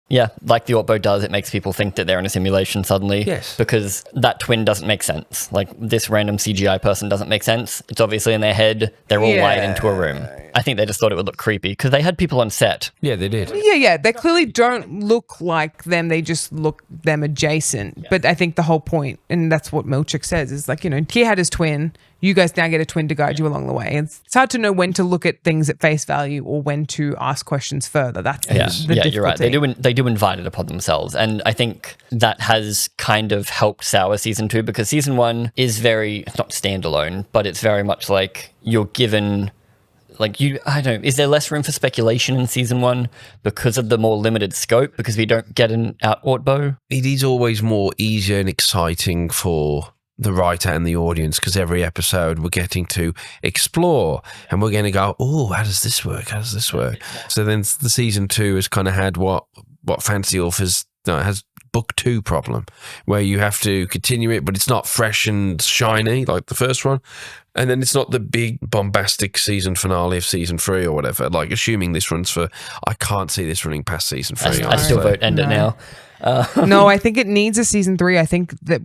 Speaker 1: Yeah, like the ORTBO does, it makes people think that they're in a simulation suddenly.
Speaker 2: Yes.
Speaker 1: Because that twin doesn't make sense. Like, this random CGI person doesn't make sense. It's obviously in their head. They're all wired into a room. I think they just thought it would look creepy, because they had people on set.
Speaker 2: Yeah, they did.
Speaker 3: Yeah. They clearly don't look like them. They just look them adjacent. Yeah. But I think the whole point, and that's what Milchick says, is like, Kier had his twin. You guys now get a twin to guide you along the way. It's hard to know when to look at things at face value or when to ask questions further. That's the difficulty.
Speaker 1: You're right. They do invite it upon themselves. And I think that has kind of helped sour season 2, because season 1 is it's not standalone, but it's very much like you're given... is there less room for speculation in season 1 because of the more limited scope, because we don't get an out ORTBO?
Speaker 2: It is always more easier and exciting for the writer and the audience, because every episode we're getting to explore and we're going to go, oh, how does this work? How does this work? So then the season 2 has kind of had what Fantasy Authors has book 2 problem, where you have to continue it, but it's not fresh and shiny like the first one. And then it's not the big bombastic season finale of season 3 or whatever. Like, assuming this runs for, I can't see this running past season 3.
Speaker 1: I still vote end it now.
Speaker 3: No, I think it needs a season 3. I think that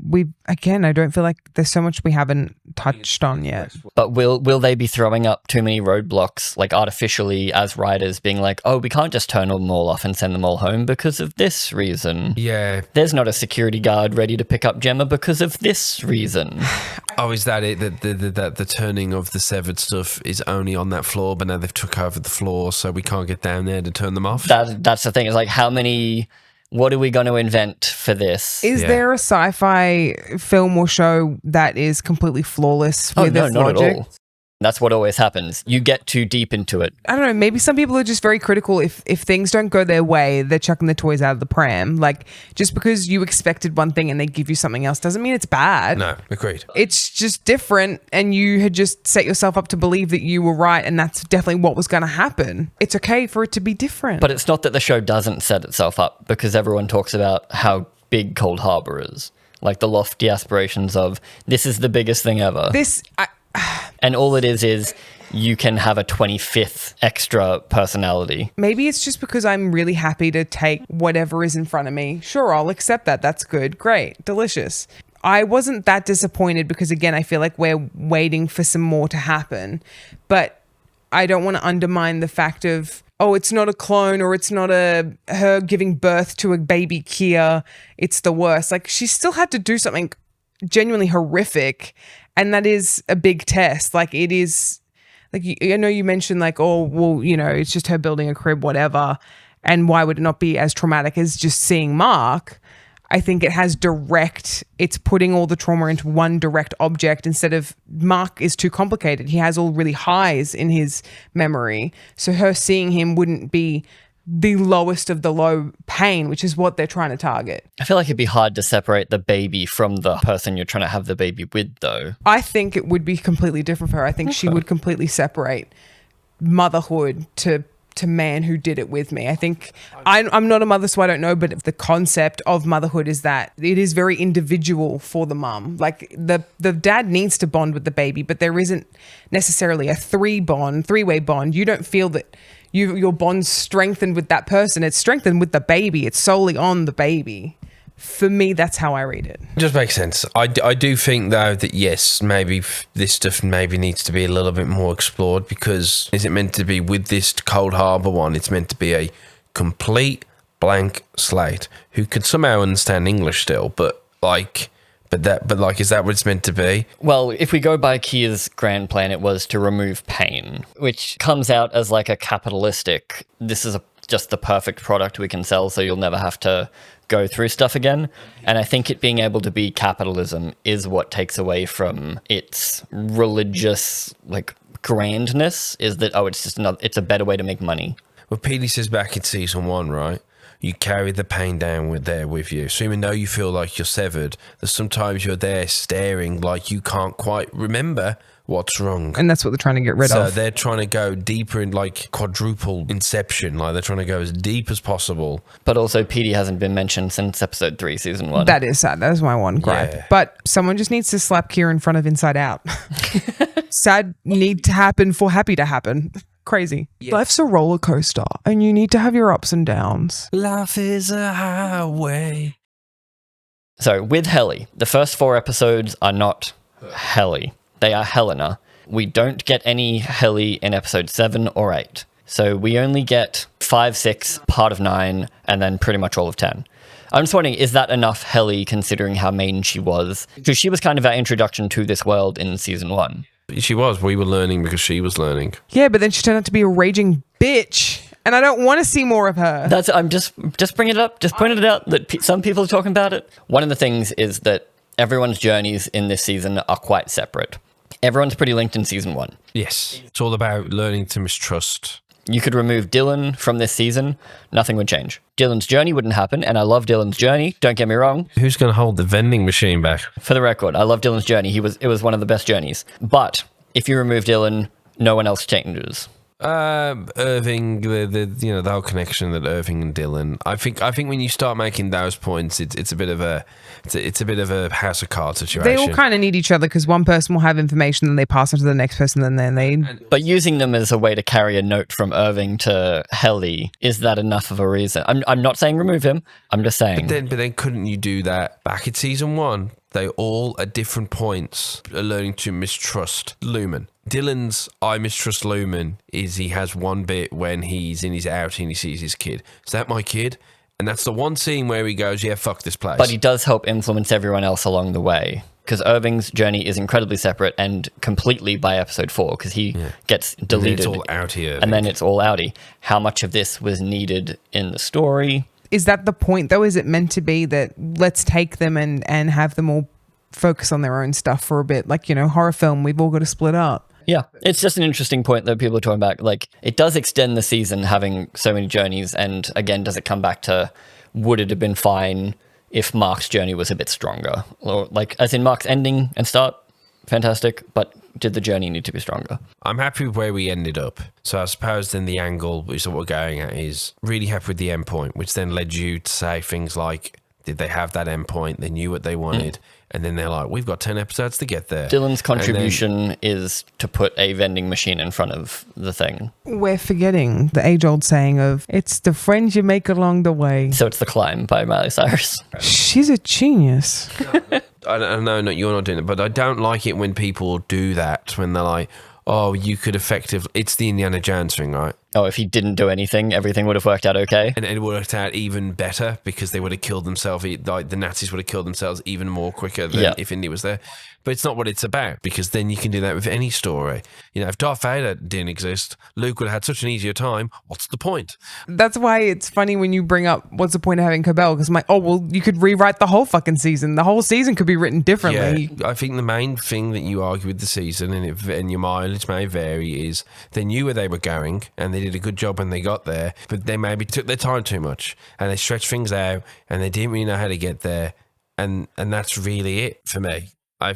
Speaker 3: I don't feel like there's so much we haven't touched on yet.
Speaker 1: But will they be throwing up too many roadblocks, like artificially, as writers being like, oh, we can't just turn them all off and send them all home because of this reason?
Speaker 2: Yeah.
Speaker 1: There's not a security guard ready to pick up Gemma because of this reason.
Speaker 2: Oh, is that it? That the turning of the severed stuff is only on that floor, but now they've took over the floor, so we can't get down there to turn them off?
Speaker 1: That's the thing. It's like, what are we going to invent for this?
Speaker 3: Is there a sci-fi film or show that is completely flawless with its
Speaker 1: not
Speaker 3: logic?
Speaker 1: at all. That's what always happens. You get too deep into it.
Speaker 3: I don't know. Maybe some people are just very critical. If things don't go their way, they're chucking the toys out of the pram. Like, just because you expected one thing and they give you something else doesn't mean it's bad.
Speaker 2: No, agreed.
Speaker 3: It's just different, and you had just set yourself up to believe that you were right, and that's definitely what was going to happen. It's okay for it to be different.
Speaker 1: But it's not that the show doesn't set itself up, because everyone talks about how big Cold Harbour is. Like, the lofty aspirations of, this is the biggest thing ever. And all it is you can have a 25th extra personality.
Speaker 3: Maybe it's just because I'm really happy to take whatever is in front of me. Sure, I'll accept that. That's good. Great. Delicious. I wasn't that disappointed because, again, I feel like we're waiting for some more to happen. But I don't want to undermine the fact of, oh, it's not a clone, or it's not her giving birth to a baby Kier. It's the worst. Like, she still had to do something genuinely horrific. And that is a big test. Like, it is, like, I know you mentioned, like, oh, well, it's just her building a crib, whatever. And why would it not be as traumatic as just seeing Mark? I think it has it's putting all the trauma into one direct object instead of Mark is too complicated. He has all really highs in his memory. So her seeing him wouldn't be the lowest of the low pain, which is what they're trying to target.
Speaker 1: I feel like it'd be hard to separate the baby from the person you're trying to have the baby with, though.
Speaker 3: I think it would be completely different for her. I think she would completely separate motherhood to man who did it with me. I think I'm not a mother, so I don't know, but the concept of motherhood is that it is very individual for the mum. Like, the dad needs to bond with the baby, but there isn't necessarily a three-way bond. You don't feel that your bond's strengthened with that person. It's strengthened with the baby. It's solely on the baby. For me, that's how I read it.
Speaker 2: Just makes sense. I do think, though, that yes, maybe this stuff maybe needs to be a little bit more explored, because is it meant to be, with this Cold Harbour one, it's meant to be a complete blank slate who can somehow understand English still, but like But like, is that what it's meant to be?
Speaker 1: Well, if we go by Kiers' grand plan, it was to remove pain, which comes out as like a capitalistic, this is just the perfect product we can sell, so you'll never have to go through stuff again. And I think it being able to be capitalism is what takes away from its religious, like, grandness, is that, it's just it's a better way to make money.
Speaker 2: Well, Petey says back in season 1, right? You carry the pain down with you. So even though you feel like you're severed, there's sometimes you're there staring like you can't quite remember what's wrong.
Speaker 3: And that's what they're trying to get rid of.
Speaker 2: So they're trying to go deeper in like quadruple inception. Like they're trying to go as deep as possible.
Speaker 1: But also, Petey hasn't been mentioned since episode 3, season 1.
Speaker 3: That is sad. That is my one gripe.
Speaker 2: Yeah.
Speaker 3: But someone just needs to slap Kier in front of Inside Out. Sad need to happen for happy to happen. Crazy. Yeah. Life's a roller coaster and you need to have your ups and downs.
Speaker 2: Life is a highway.
Speaker 1: So with Helly, the first 4 episodes are not Helly. They are Helena. We don't get any Helly in episode 7 or 8. So we only get 5, 6, part of 9, and then pretty much all of 10. I'm just wondering, is that enough Helly considering how main she was? Because she was kind of our introduction to this world in season 1.
Speaker 2: She was. We were learning because she was learning.
Speaker 3: Yeah, but then she turned out to be a raging bitch. And I don't want to see more of her.
Speaker 1: I'm just bringing it up, just pointing it out that some people are talking about it. One of the things is that everyone's journeys in this season are quite separate. Everyone's pretty linked in season 1.
Speaker 2: Yes. It's all about learning to mistrust.
Speaker 1: You could remove Dylan from this season, nothing would change. Dylan's journey wouldn't happen, and I love Dylan's journey, don't get me wrong.
Speaker 2: Who's going to hold the vending machine back?
Speaker 1: For the record, I love Dylan's journey. It was one of the best journeys. But if you remove Dylan, no one else changes.
Speaker 2: Irving, the whole connection that Irving and Dylan. I think when you start making those points, it's a bit of a house of cards situation.
Speaker 3: They all kind of need each other because one person will have information, then they pass on to the next person, and then they.
Speaker 1: But using them as a way to carry a note from Irving to Helly, is that enough of a reason? I'm not saying remove him. I'm just saying.
Speaker 2: But then couldn't you do that back in season 1? They all at different points are learning to mistrust Lumen. Dylan's I mistrust Lumen is he has one bit when he's in his outing and he sees his kid. Is that my kid? And that's the one scene where he goes, yeah, fuck this place.
Speaker 1: But he does help influence everyone else along the way. Because Irving's journey is incredibly separate and completely by episode 4 because he gets deleted.
Speaker 2: And it's all outy.
Speaker 1: And then it's all outy. How much of this was needed in the story?
Speaker 3: Is that the point though? Is it meant to be that let's take them and have them all focus on their own stuff for a bit? Like, horror film, we've all got to split up.
Speaker 1: Yeah, it's just an interesting point that people are talking about. Like, it does extend the season having so many journeys. And again, does it come back to, would it have been fine if Mark's journey was a bit stronger? Or like, as in Mark's ending and start, fantastic. But did the journey need to be stronger?
Speaker 2: I'm happy with where we ended up. So I suppose then the angle, which is what we're going at, is really happy with the end point, which then led you to say things like, did they have that end point? They knew what they wanted. And then they're like, we've got 10 episodes to get there.
Speaker 1: Dylan's contribution is to put a vending machine in front of the thing.
Speaker 3: We're forgetting the age-old saying of, it's the friends you make along the way.
Speaker 1: So it's The Climb by Miley Cyrus.
Speaker 3: She's a genius.
Speaker 2: I don't know, no, you're not doing it, but I don't like it when people do that, when they're like, oh, you could effectively... It's the Indiana Jones thing, right?
Speaker 1: Oh, if he didn't do anything, everything would have worked out okay?
Speaker 2: And it worked out even better because they would have killed themselves, like the Nazis would have killed themselves even more quicker than if Indy was there. But it's not what it's about, because then you can do that with any story. If Darth Vader didn't exist, Luke would have had such an easier time. What's the point?
Speaker 3: That's why it's funny when you bring up, what's the point of having Cobel? Because I'm like, oh, well, you could rewrite the whole fucking season. The whole season could be written differently.
Speaker 2: Yeah, I think the main thing that you argue with the season, and your mileage may vary, is they knew where they were going, and they did a good job when they got there, but they maybe took their time too much, and they stretched things out, and they didn't really know how to get there, and that's really it for me. I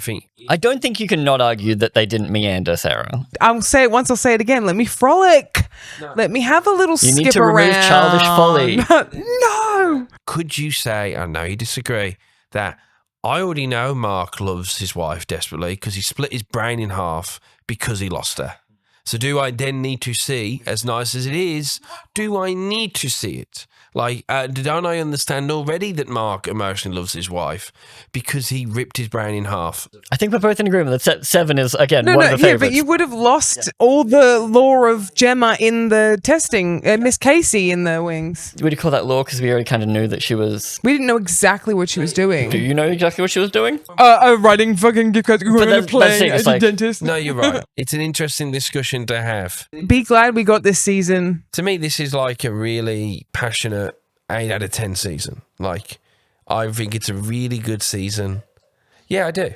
Speaker 1: don't think you can not argue that they didn't meander, Sarah.
Speaker 3: I'll say it once, I'll say it again. Let me frolic. No. Let me have a little skip around.
Speaker 1: You need to remove childish folly.
Speaker 3: No.
Speaker 2: Could you say, I know you disagree, that I already know Mark loves his wife desperately because he split his brain in half because he lost her. So do I then need to see, as nice as it is, do I need to see it? Like, don't I understand already that Mark emotionally loves his wife because he ripped his brain in half?
Speaker 1: I think we're both in agreement that Seven is, again,
Speaker 3: No,
Speaker 1: one
Speaker 3: no,
Speaker 1: of the
Speaker 3: yeah,
Speaker 1: favorites.
Speaker 3: but you would have lost all the lore of Gemma in the testing, Miss Casey in the wings.
Speaker 1: Would you call that law? Because we already kind of knew that she was...
Speaker 3: We didn't know exactly what she was doing.
Speaker 1: Do you know exactly what she was doing?
Speaker 3: Writing fucking because we were
Speaker 1: that's
Speaker 3: playing
Speaker 1: the thing,
Speaker 3: as
Speaker 1: it's
Speaker 3: a
Speaker 1: like-
Speaker 3: dentist.
Speaker 2: No, you're right. It's an interesting discussion to have.
Speaker 3: Be glad we got this season.
Speaker 2: To me, this is like a really passionate 8 out of 10 season. Like, I think it's a really good season. Yeah, I do.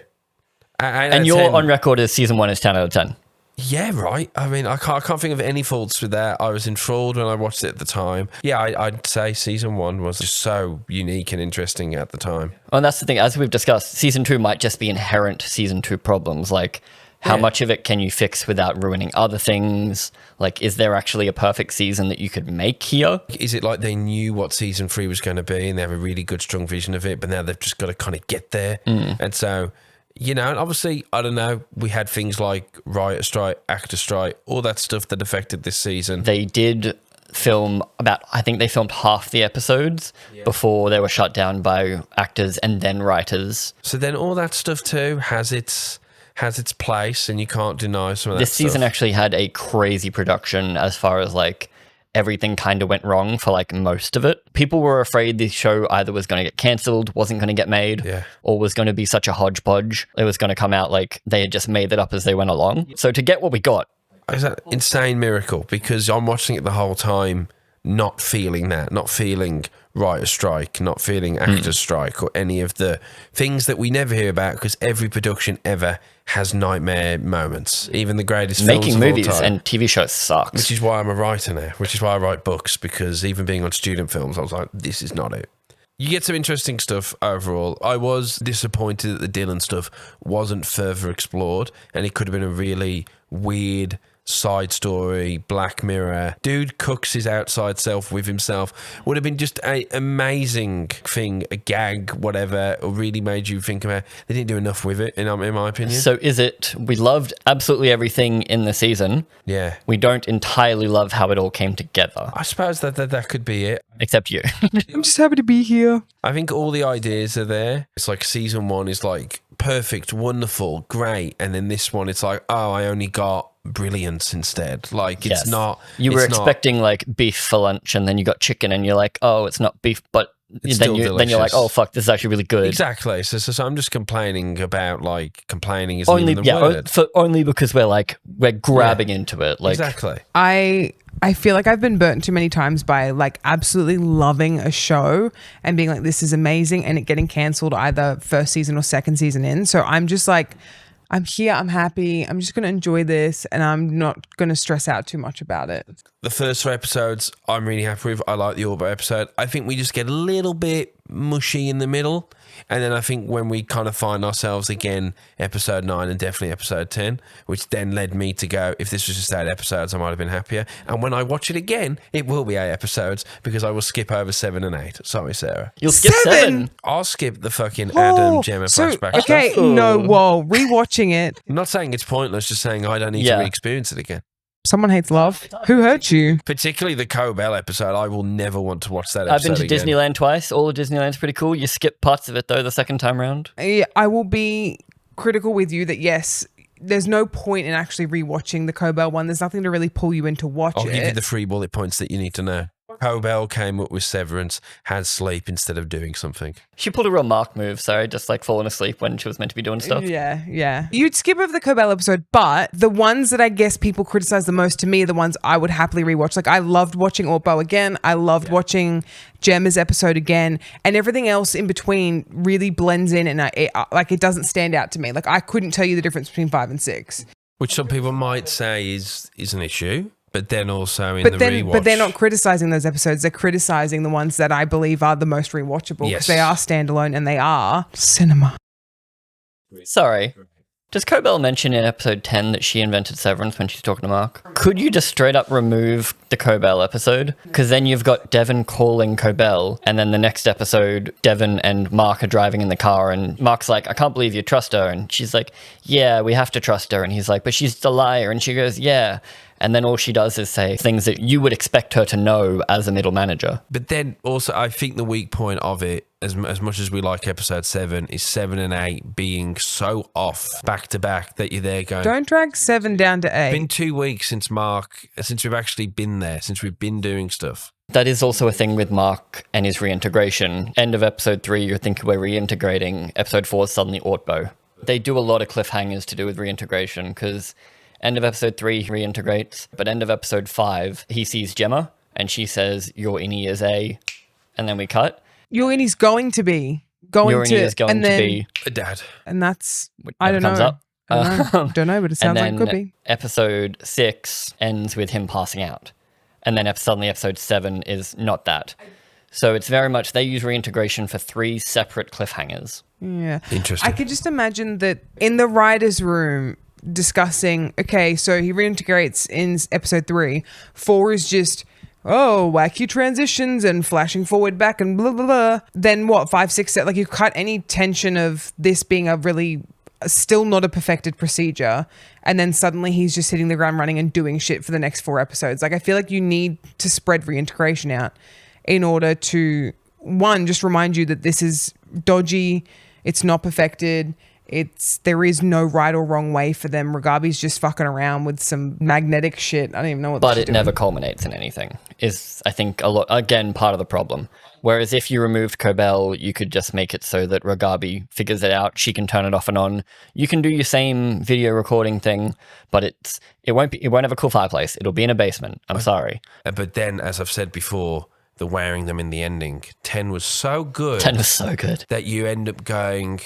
Speaker 1: And you're on record as season 1 is 10 out of 10.
Speaker 2: Yeah, right. I mean, I can't think of any faults with that. I was enthralled when I watched it at the time. Yeah, I'd say season 1 was just so unique and interesting at the time.
Speaker 1: And that's the thing, as we've discussed, season 2 might just be inherent season 2 problems. Like, how much of it can you fix without ruining other things? Like, is there actually a perfect season that you could make here?
Speaker 2: Is it like they knew what season 3 was going to be and they have a really good, strong vision of it, but now they've just got to kind of get there? And so, you know, and obviously, I don't know, we had things like writer strike, actor strike, all that stuff that affected this season.
Speaker 1: They did film I think they filmed half the episodes before they were shut down by actors and then writers.
Speaker 2: So then all that stuff too has its place, and you can't deny some of that
Speaker 1: This season
Speaker 2: stuff.
Speaker 1: actually had a crazy production as far as like everything kind of went wrong for like most of it. People were afraid the show either was going to get cancelled, wasn't going to get made, or was going to be such a hodgepodge. It was going to come out like they had just made it up as they went along. So to get what we got.
Speaker 2: It's an insane miracle, because I'm watching it the whole time not feeling that, not feeling writer strike, not feeling actor strike, or any of the things that we never hear about, because every production ever has nightmare moments. Even the greatest films
Speaker 1: Making
Speaker 2: of all
Speaker 1: movies
Speaker 2: time.
Speaker 1: and TV shows sucks.
Speaker 2: Which is why I'm a writer now, which is why I write books, because even being on student films, I was like, this is not it. You get some interesting stuff overall. I was disappointed that the Dylan stuff wasn't further explored, and it could have been a really weird side story, Black Mirror. Dude cooks his outside self with himself. Would have been just an amazing thing, a gag, whatever, or really made you think about. They didn't do enough with it, in my opinion.
Speaker 1: So is it, we loved absolutely everything in the season.
Speaker 2: Yeah.
Speaker 1: We don't entirely love how it all came together.
Speaker 2: I suppose that could be it.
Speaker 1: Except you.
Speaker 3: I'm just happy to be here.
Speaker 2: I think all the ideas are there. It's like season 1 is like perfect, wonderful, great. And then this one, it's like, oh, I only got brilliance instead. Like, it's
Speaker 1: Yes.
Speaker 2: not.
Speaker 1: You were
Speaker 2: it's not-
Speaker 1: expecting like beef for lunch, and then you got chicken, and you're like, oh, it's not beef, but
Speaker 2: It's
Speaker 1: then
Speaker 2: still
Speaker 1: you're like,
Speaker 2: delicious.
Speaker 1: oh fuck, this is actually really good.
Speaker 2: Exactly. So I'm just complaining about, like, complaining isn't
Speaker 1: Only
Speaker 2: even the word.
Speaker 1: only because we're grabbing into it. Like,
Speaker 2: Exactly.
Speaker 3: I feel like I've been burnt too many times by like absolutely loving a show and being like, this is amazing, and it getting cancelled either first season or second season in. So I'm just like, I'm here, I'm happy, I'm just going to enjoy this, and I'm not going to stress out too much about it.
Speaker 2: The first 3 episodes, I'm really happy with. I like the ORTBO episode. I think we just get a little bit mushy in the middle. And then I think when we kind of find ourselves again, episode 9 and definitely episode 10, which then led me to go, if this was just 8 episodes, I might have been happier. And when I watch it again, it will be 8 episodes, because I will skip over 7 and 8. Sorry, Sarah.
Speaker 1: you'll skip 7.
Speaker 2: I'll skip the fucking Adam Gemma
Speaker 3: so,
Speaker 2: flashback
Speaker 3: okay,
Speaker 2: stuff.
Speaker 3: no, whoa, rewatching it.
Speaker 2: I'm not saying it's pointless, just saying I don't need
Speaker 1: Yeah.
Speaker 2: to re-experience it again.
Speaker 3: Someone hates love. Who hurt you?
Speaker 2: Particularly the Cobel episode. I will never want to watch that
Speaker 1: I've been
Speaker 2: episode
Speaker 1: to
Speaker 2: again.
Speaker 1: Disneyland twice. All of Disneyland's pretty cool. You skip parts of it though the second time round.
Speaker 3: I will be critical with you that yes, there's no point in actually rewatching the Cobel one. There's nothing to really pull you in to watch
Speaker 2: I'll
Speaker 3: it.
Speaker 2: give you the 3 bullet points that you need to know. Cobel came up with Severance, had sleep instead of doing something.
Speaker 1: She pulled a real Mark move, sorry, just like falling asleep when she was meant to be doing stuff.
Speaker 3: Yeah. You'd skip over the Cobel episode, but the ones that I guess people criticize the most to me are the ones I would happily rewatch. Like I loved watching ORTBO again. I loved watching Gemma's episode again, and everything else in between really blends in, and it doesn't stand out to me. Like I couldn't tell you the difference between 5 and 6.
Speaker 2: Which some people might say is an issue, but then also in the rewatch.
Speaker 3: But they're not criticizing those episodes. They're criticizing the ones that I believe are the most rewatchable because
Speaker 2: Yes.
Speaker 3: they are standalone and they are cinema.
Speaker 1: Sorry. Does Cobel mention in episode 10 that she invented Severance when she's talking to Mark? Could you just straight up remove the Cobel episode? Because then you've got Devon calling Cobel, and then the next episode, Devon and Mark are driving in the car, and Mark's like, I can't believe you trust her. And she's like, yeah, we have to trust her. And he's like, but she's a liar. And she goes, yeah. And then all she does is say things that you would expect her to know as a middle manager.
Speaker 2: But then also, I think the weak point of it, as much as we like episode 7, is 7 and 8 being so off back to back that you're there going,
Speaker 3: Don't drag 7 down to 8.
Speaker 2: It's been 2 weeks since we've actually been there, since we've been doing stuff.
Speaker 1: That is also a thing with Mark and his reintegration. End of episode 3, you're thinking we're reintegrating. Episode 4 is suddenly ORTBO. They do a lot of cliffhangers to do with reintegration because end of episode 3, he reintegrates, but end of episode 5, he sees Gemma and she says, your innie is a, and then we cut.
Speaker 3: Your innie's going to be.
Speaker 1: Your innie is going to be
Speaker 2: A dad.
Speaker 3: And that's,
Speaker 1: I don't know.
Speaker 3: Up. Don't know, but it sounds like it could be.
Speaker 1: Episode 6 ends with him passing out. And then suddenly episode 7 is not that. So it's very much, they use reintegration for 3 separate cliffhangers.
Speaker 3: Yeah.
Speaker 2: Interesting.
Speaker 3: I could just imagine that in the writer's room discussing, okay, so he reintegrates in episode 3. 4 is just, wacky transitions and flashing forward, back and blah, blah, blah. Then what, 5, 6, 7, like you cut any tension of this being a really still not a perfected procedure, and then suddenly he's just hitting the ground running and doing shit for the next 4 episodes. Like I feel like you need to spread reintegration out in order to, one, just remind you that this is dodgy, it's not perfected, there is no right or wrong way for them. Ragabi's just fucking around with some magnetic shit. I don't even know what.
Speaker 1: But it never culminates in anything. Is I think a lot again part of the problem. Whereas if you removed Cobel, you could just make it so that Ragabi figures it out. She can turn it off and on. You can do your same video recording thing, but it won't have a cool fireplace. It'll be in a basement. I'm sorry.
Speaker 2: But then, as I've said before, the wearing them in the ending, 10 was so good.
Speaker 1: 10 was so good
Speaker 2: that you end up going,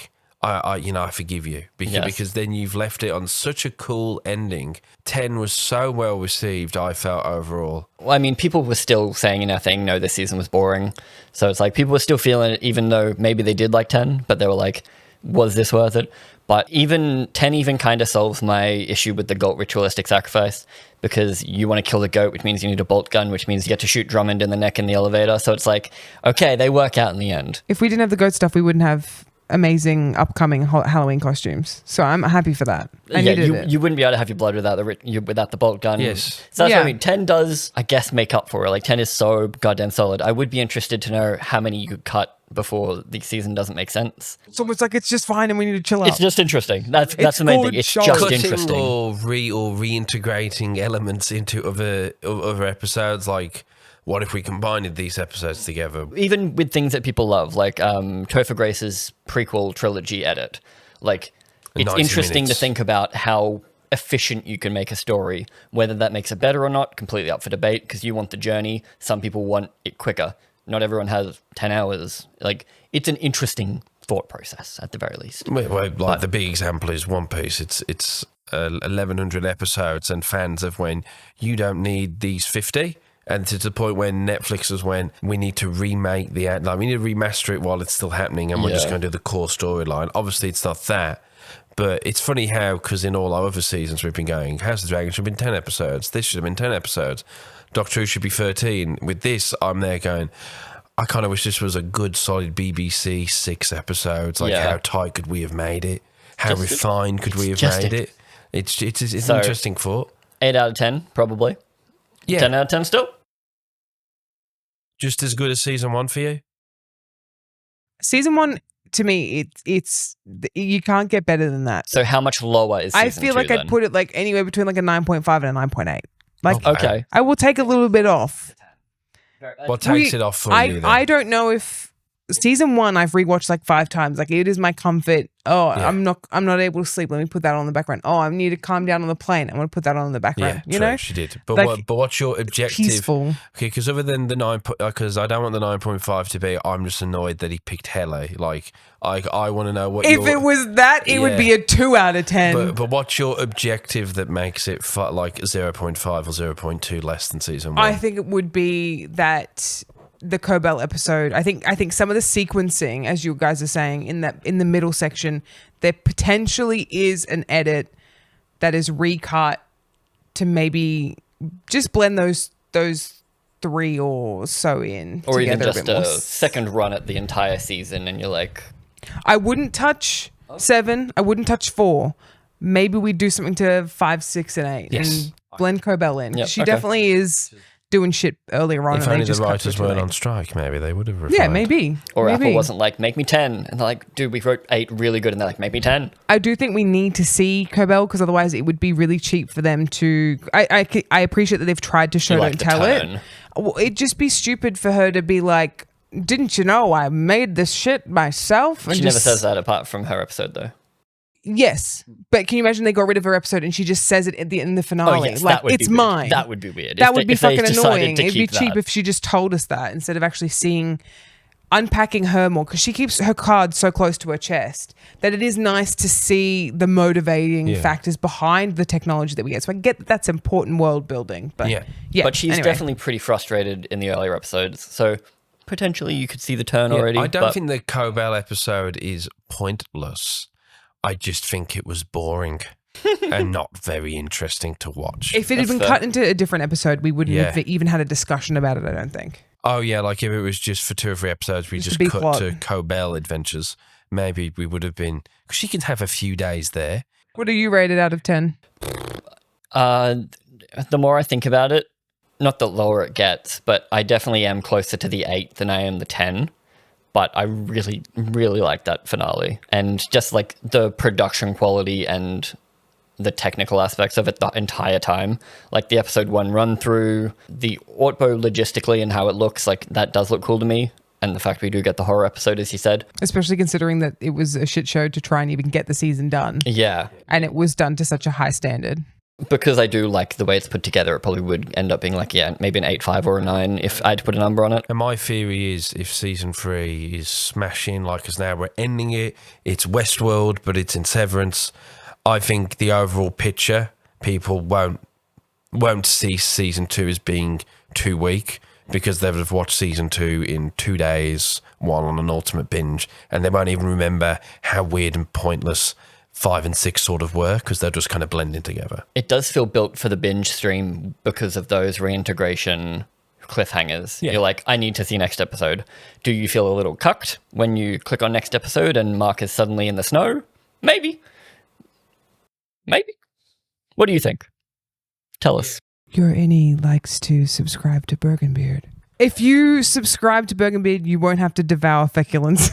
Speaker 2: I forgive you because then you've left it on such a cool ending. 10 was so well received, I felt overall.
Speaker 1: Well, I mean, people were still saying in our thing, no, this season was boring. So it's like people were still feeling it, even though maybe they did like 10, but they were like, was this worth it? But 10 even kind of solves my issue with the goat ritualistic sacrifice, because you want to kill the goat, which means you need a bolt gun, which means you get to shoot Drummond in the neck in the elevator. So it's like, okay, they work out in the end.
Speaker 3: If we didn't have the goat stuff, we wouldn't have amazing upcoming Halloween costumes. So I'm happy for that.
Speaker 1: You wouldn't be able to have your blood without the bolt gun.
Speaker 2: Yes.
Speaker 1: So that's what I mean. 10 does, I guess, make up for it. Like 10 is so goddamn solid. I would be interested to know how many you could cut before the season doesn't make sense.
Speaker 3: It's almost like it's just fine and we need to chill out.
Speaker 1: It's just interesting. That's the main thing. It's just interesting.
Speaker 2: Or reintegrating elements into other episodes, like what if we combined these episodes together?
Speaker 1: Even with things that people love, like Topher Grace's prequel trilogy edit. Like, it's interesting to think about how efficient you can make a story. Whether that makes it better or not, completely up for debate, because you want the journey. Some people want it quicker. Not everyone has 10 hours. Like, it's an interesting thought process, at the very least.
Speaker 2: Well, the big example is One Piece. It's 1,100 episodes, and fans have went, you don't need these 50. And to the point where Netflix has went, we need to remake we need to remaster it while it's still happening, and we're just going to do the core storyline. Obviously, it's not that. But it's funny how, because in all our other seasons, we've been going, House of the Dragon should have been 10 episodes. This should have been 10 episodes. Doctor Who should be 13. With this, I'm there going, I kind of wish this was a good, solid BBC 6 episodes. Like, how tight could we have made it? How refined could we have made it? It's an interesting thought.
Speaker 1: 8 out of 10, probably. Yeah. 10 out of 10 still?
Speaker 2: Just as good as season 1 for you?
Speaker 3: Season 1, to me, it's you can't get better than that.
Speaker 1: So how much lower is season 2
Speaker 3: I feel like
Speaker 1: then?
Speaker 3: I'd put it like anywhere between like a 9.5 and a 9.8. Like,
Speaker 1: okay.
Speaker 3: I will take a little bit off.
Speaker 2: What takes it off for you then?
Speaker 3: I don't know if season 1 I've rewatched like 5 times. Like, it is my comfort. I'm not able to sleep. Let me put that on the background. I need to calm down on the plane. I'm going to put that on in the background.
Speaker 2: Yeah,
Speaker 3: you know,
Speaker 2: she did. But
Speaker 3: like,
Speaker 2: what's your objective?
Speaker 3: Peaceful.
Speaker 2: Okay, because other than the 9, because I don't want the 9.5 to be, I'm just annoyed that he picked Helly. Like, I want to know what.
Speaker 3: If it was that, it would be a 2 out of 10.
Speaker 2: But what's your objective that makes it like 0.5 or 0.2 less than season 1?
Speaker 3: I think it would be that the Cobel episode. I think some of the sequencing, as you guys are saying, in the middle section, there potentially is an edit that is recut to maybe just blend those 3 or so in
Speaker 1: Or even
Speaker 3: together
Speaker 1: just
Speaker 3: a bit more.
Speaker 1: second run at the entire season, and you're like,
Speaker 3: I wouldn't touch 7. I wouldn't touch 4. Maybe we do something to 5, 6, and 8 and blend Cobel in.
Speaker 1: Yep,
Speaker 3: She
Speaker 1: okay.
Speaker 3: definitely is doing shit earlier on.
Speaker 2: If
Speaker 3: and
Speaker 2: only
Speaker 3: they just
Speaker 2: the
Speaker 3: cut
Speaker 2: writers
Speaker 3: to it
Speaker 2: weren't
Speaker 3: too
Speaker 2: on
Speaker 3: late.
Speaker 2: strike, maybe they would have refined.
Speaker 3: Yeah, maybe.
Speaker 1: or
Speaker 3: maybe.
Speaker 1: Apple wasn't like, make me 10. And they're like, dude, we wrote 8 really good. And they're like, make me 10.
Speaker 3: I do think we need to see Cobel because otherwise it would be really cheap for them to. I appreciate that they've tried to show
Speaker 1: You like
Speaker 3: don't
Speaker 1: the
Speaker 3: tell it.
Speaker 1: tone.
Speaker 3: Well, it'd just be stupid for her to be like, "Didn't you know I made this shit myself?" And
Speaker 1: She
Speaker 3: just,
Speaker 1: never says that apart from her episode, though.
Speaker 3: Yes, but can you imagine they got rid of her episode and she just says it in the finale?
Speaker 1: Oh, yes,
Speaker 3: like
Speaker 1: that would
Speaker 3: it's
Speaker 1: be weird.
Speaker 3: mine.
Speaker 1: That would be weird.
Speaker 3: That
Speaker 1: If
Speaker 3: would
Speaker 1: they-
Speaker 3: be
Speaker 1: if they
Speaker 3: fucking
Speaker 1: decided
Speaker 3: annoying.
Speaker 1: to
Speaker 3: It'd be
Speaker 1: keep
Speaker 3: cheap
Speaker 1: that.
Speaker 3: if she just told us that instead of actually unpacking her more, because she keeps her cards so close to her chest that it is nice to see the motivating factors behind the technology that we get. So I get that that's important world building, but yeah.
Speaker 1: But she's
Speaker 3: anyway.
Speaker 1: definitely pretty frustrated in the earlier episodes. So potentially you could see the turn already.
Speaker 2: I don't
Speaker 1: but
Speaker 2: think the Cobel episode is pointless. I just think it was boring and not very interesting to watch.
Speaker 3: If it had
Speaker 1: That's
Speaker 3: been
Speaker 1: fair.
Speaker 3: cut into a different episode, we wouldn't have
Speaker 2: Yeah.
Speaker 3: even had a discussion about it. I don't think.
Speaker 2: Oh, yeah, like if it was just for 2 or 3 episodes, we
Speaker 3: Just a
Speaker 2: just
Speaker 3: big
Speaker 2: cut
Speaker 3: plot.
Speaker 2: to Cobel adventures, maybe we would have been... Because she can have a few days there.
Speaker 3: What are you rated out of 10?
Speaker 1: the more I think about it, not the lower it gets, but I definitely am closer to the 8 than I am the 10. But I really, really like that finale. And just like the production quality and the technical aspects of it the entire time. Like the episode 1 run through, the ORTBO logistically and how it looks, like that does look cool to me. And the fact we do get the horror episode, as you said.
Speaker 3: Especially considering that it was a shit show to try and even get the season done.
Speaker 1: Yeah.
Speaker 3: And it was done to such a high standard.
Speaker 1: Because I do like the way it's put together, it probably would end up being like, yeah, maybe an 8.5 or a 9 if I had to put a number on it.
Speaker 2: And my theory is if season 3 is smashing, like as now we're ending it, it's Westworld, but it's in Severance. I think the overall picture, people won't see season 2 as being too weak because they would have watched season 2 in 2 days while on an ultimate binge, and they won't even remember how weird and pointless 5 and 6 sort of were because they're just kind of blending together.
Speaker 1: It does feel built for the binge stream because of those reintegration cliffhangers.
Speaker 2: Yeah.
Speaker 1: You're like, I need to see next episode. Do you feel a little cucked when you click on next episode and Mark is suddenly in the snow? Maybe. Maybe. What do you think? Tell us.
Speaker 3: Your Innie likes to subscribe to Bergenbeard. If you subscribe to Bergenbeard, you won't have to devour feculence.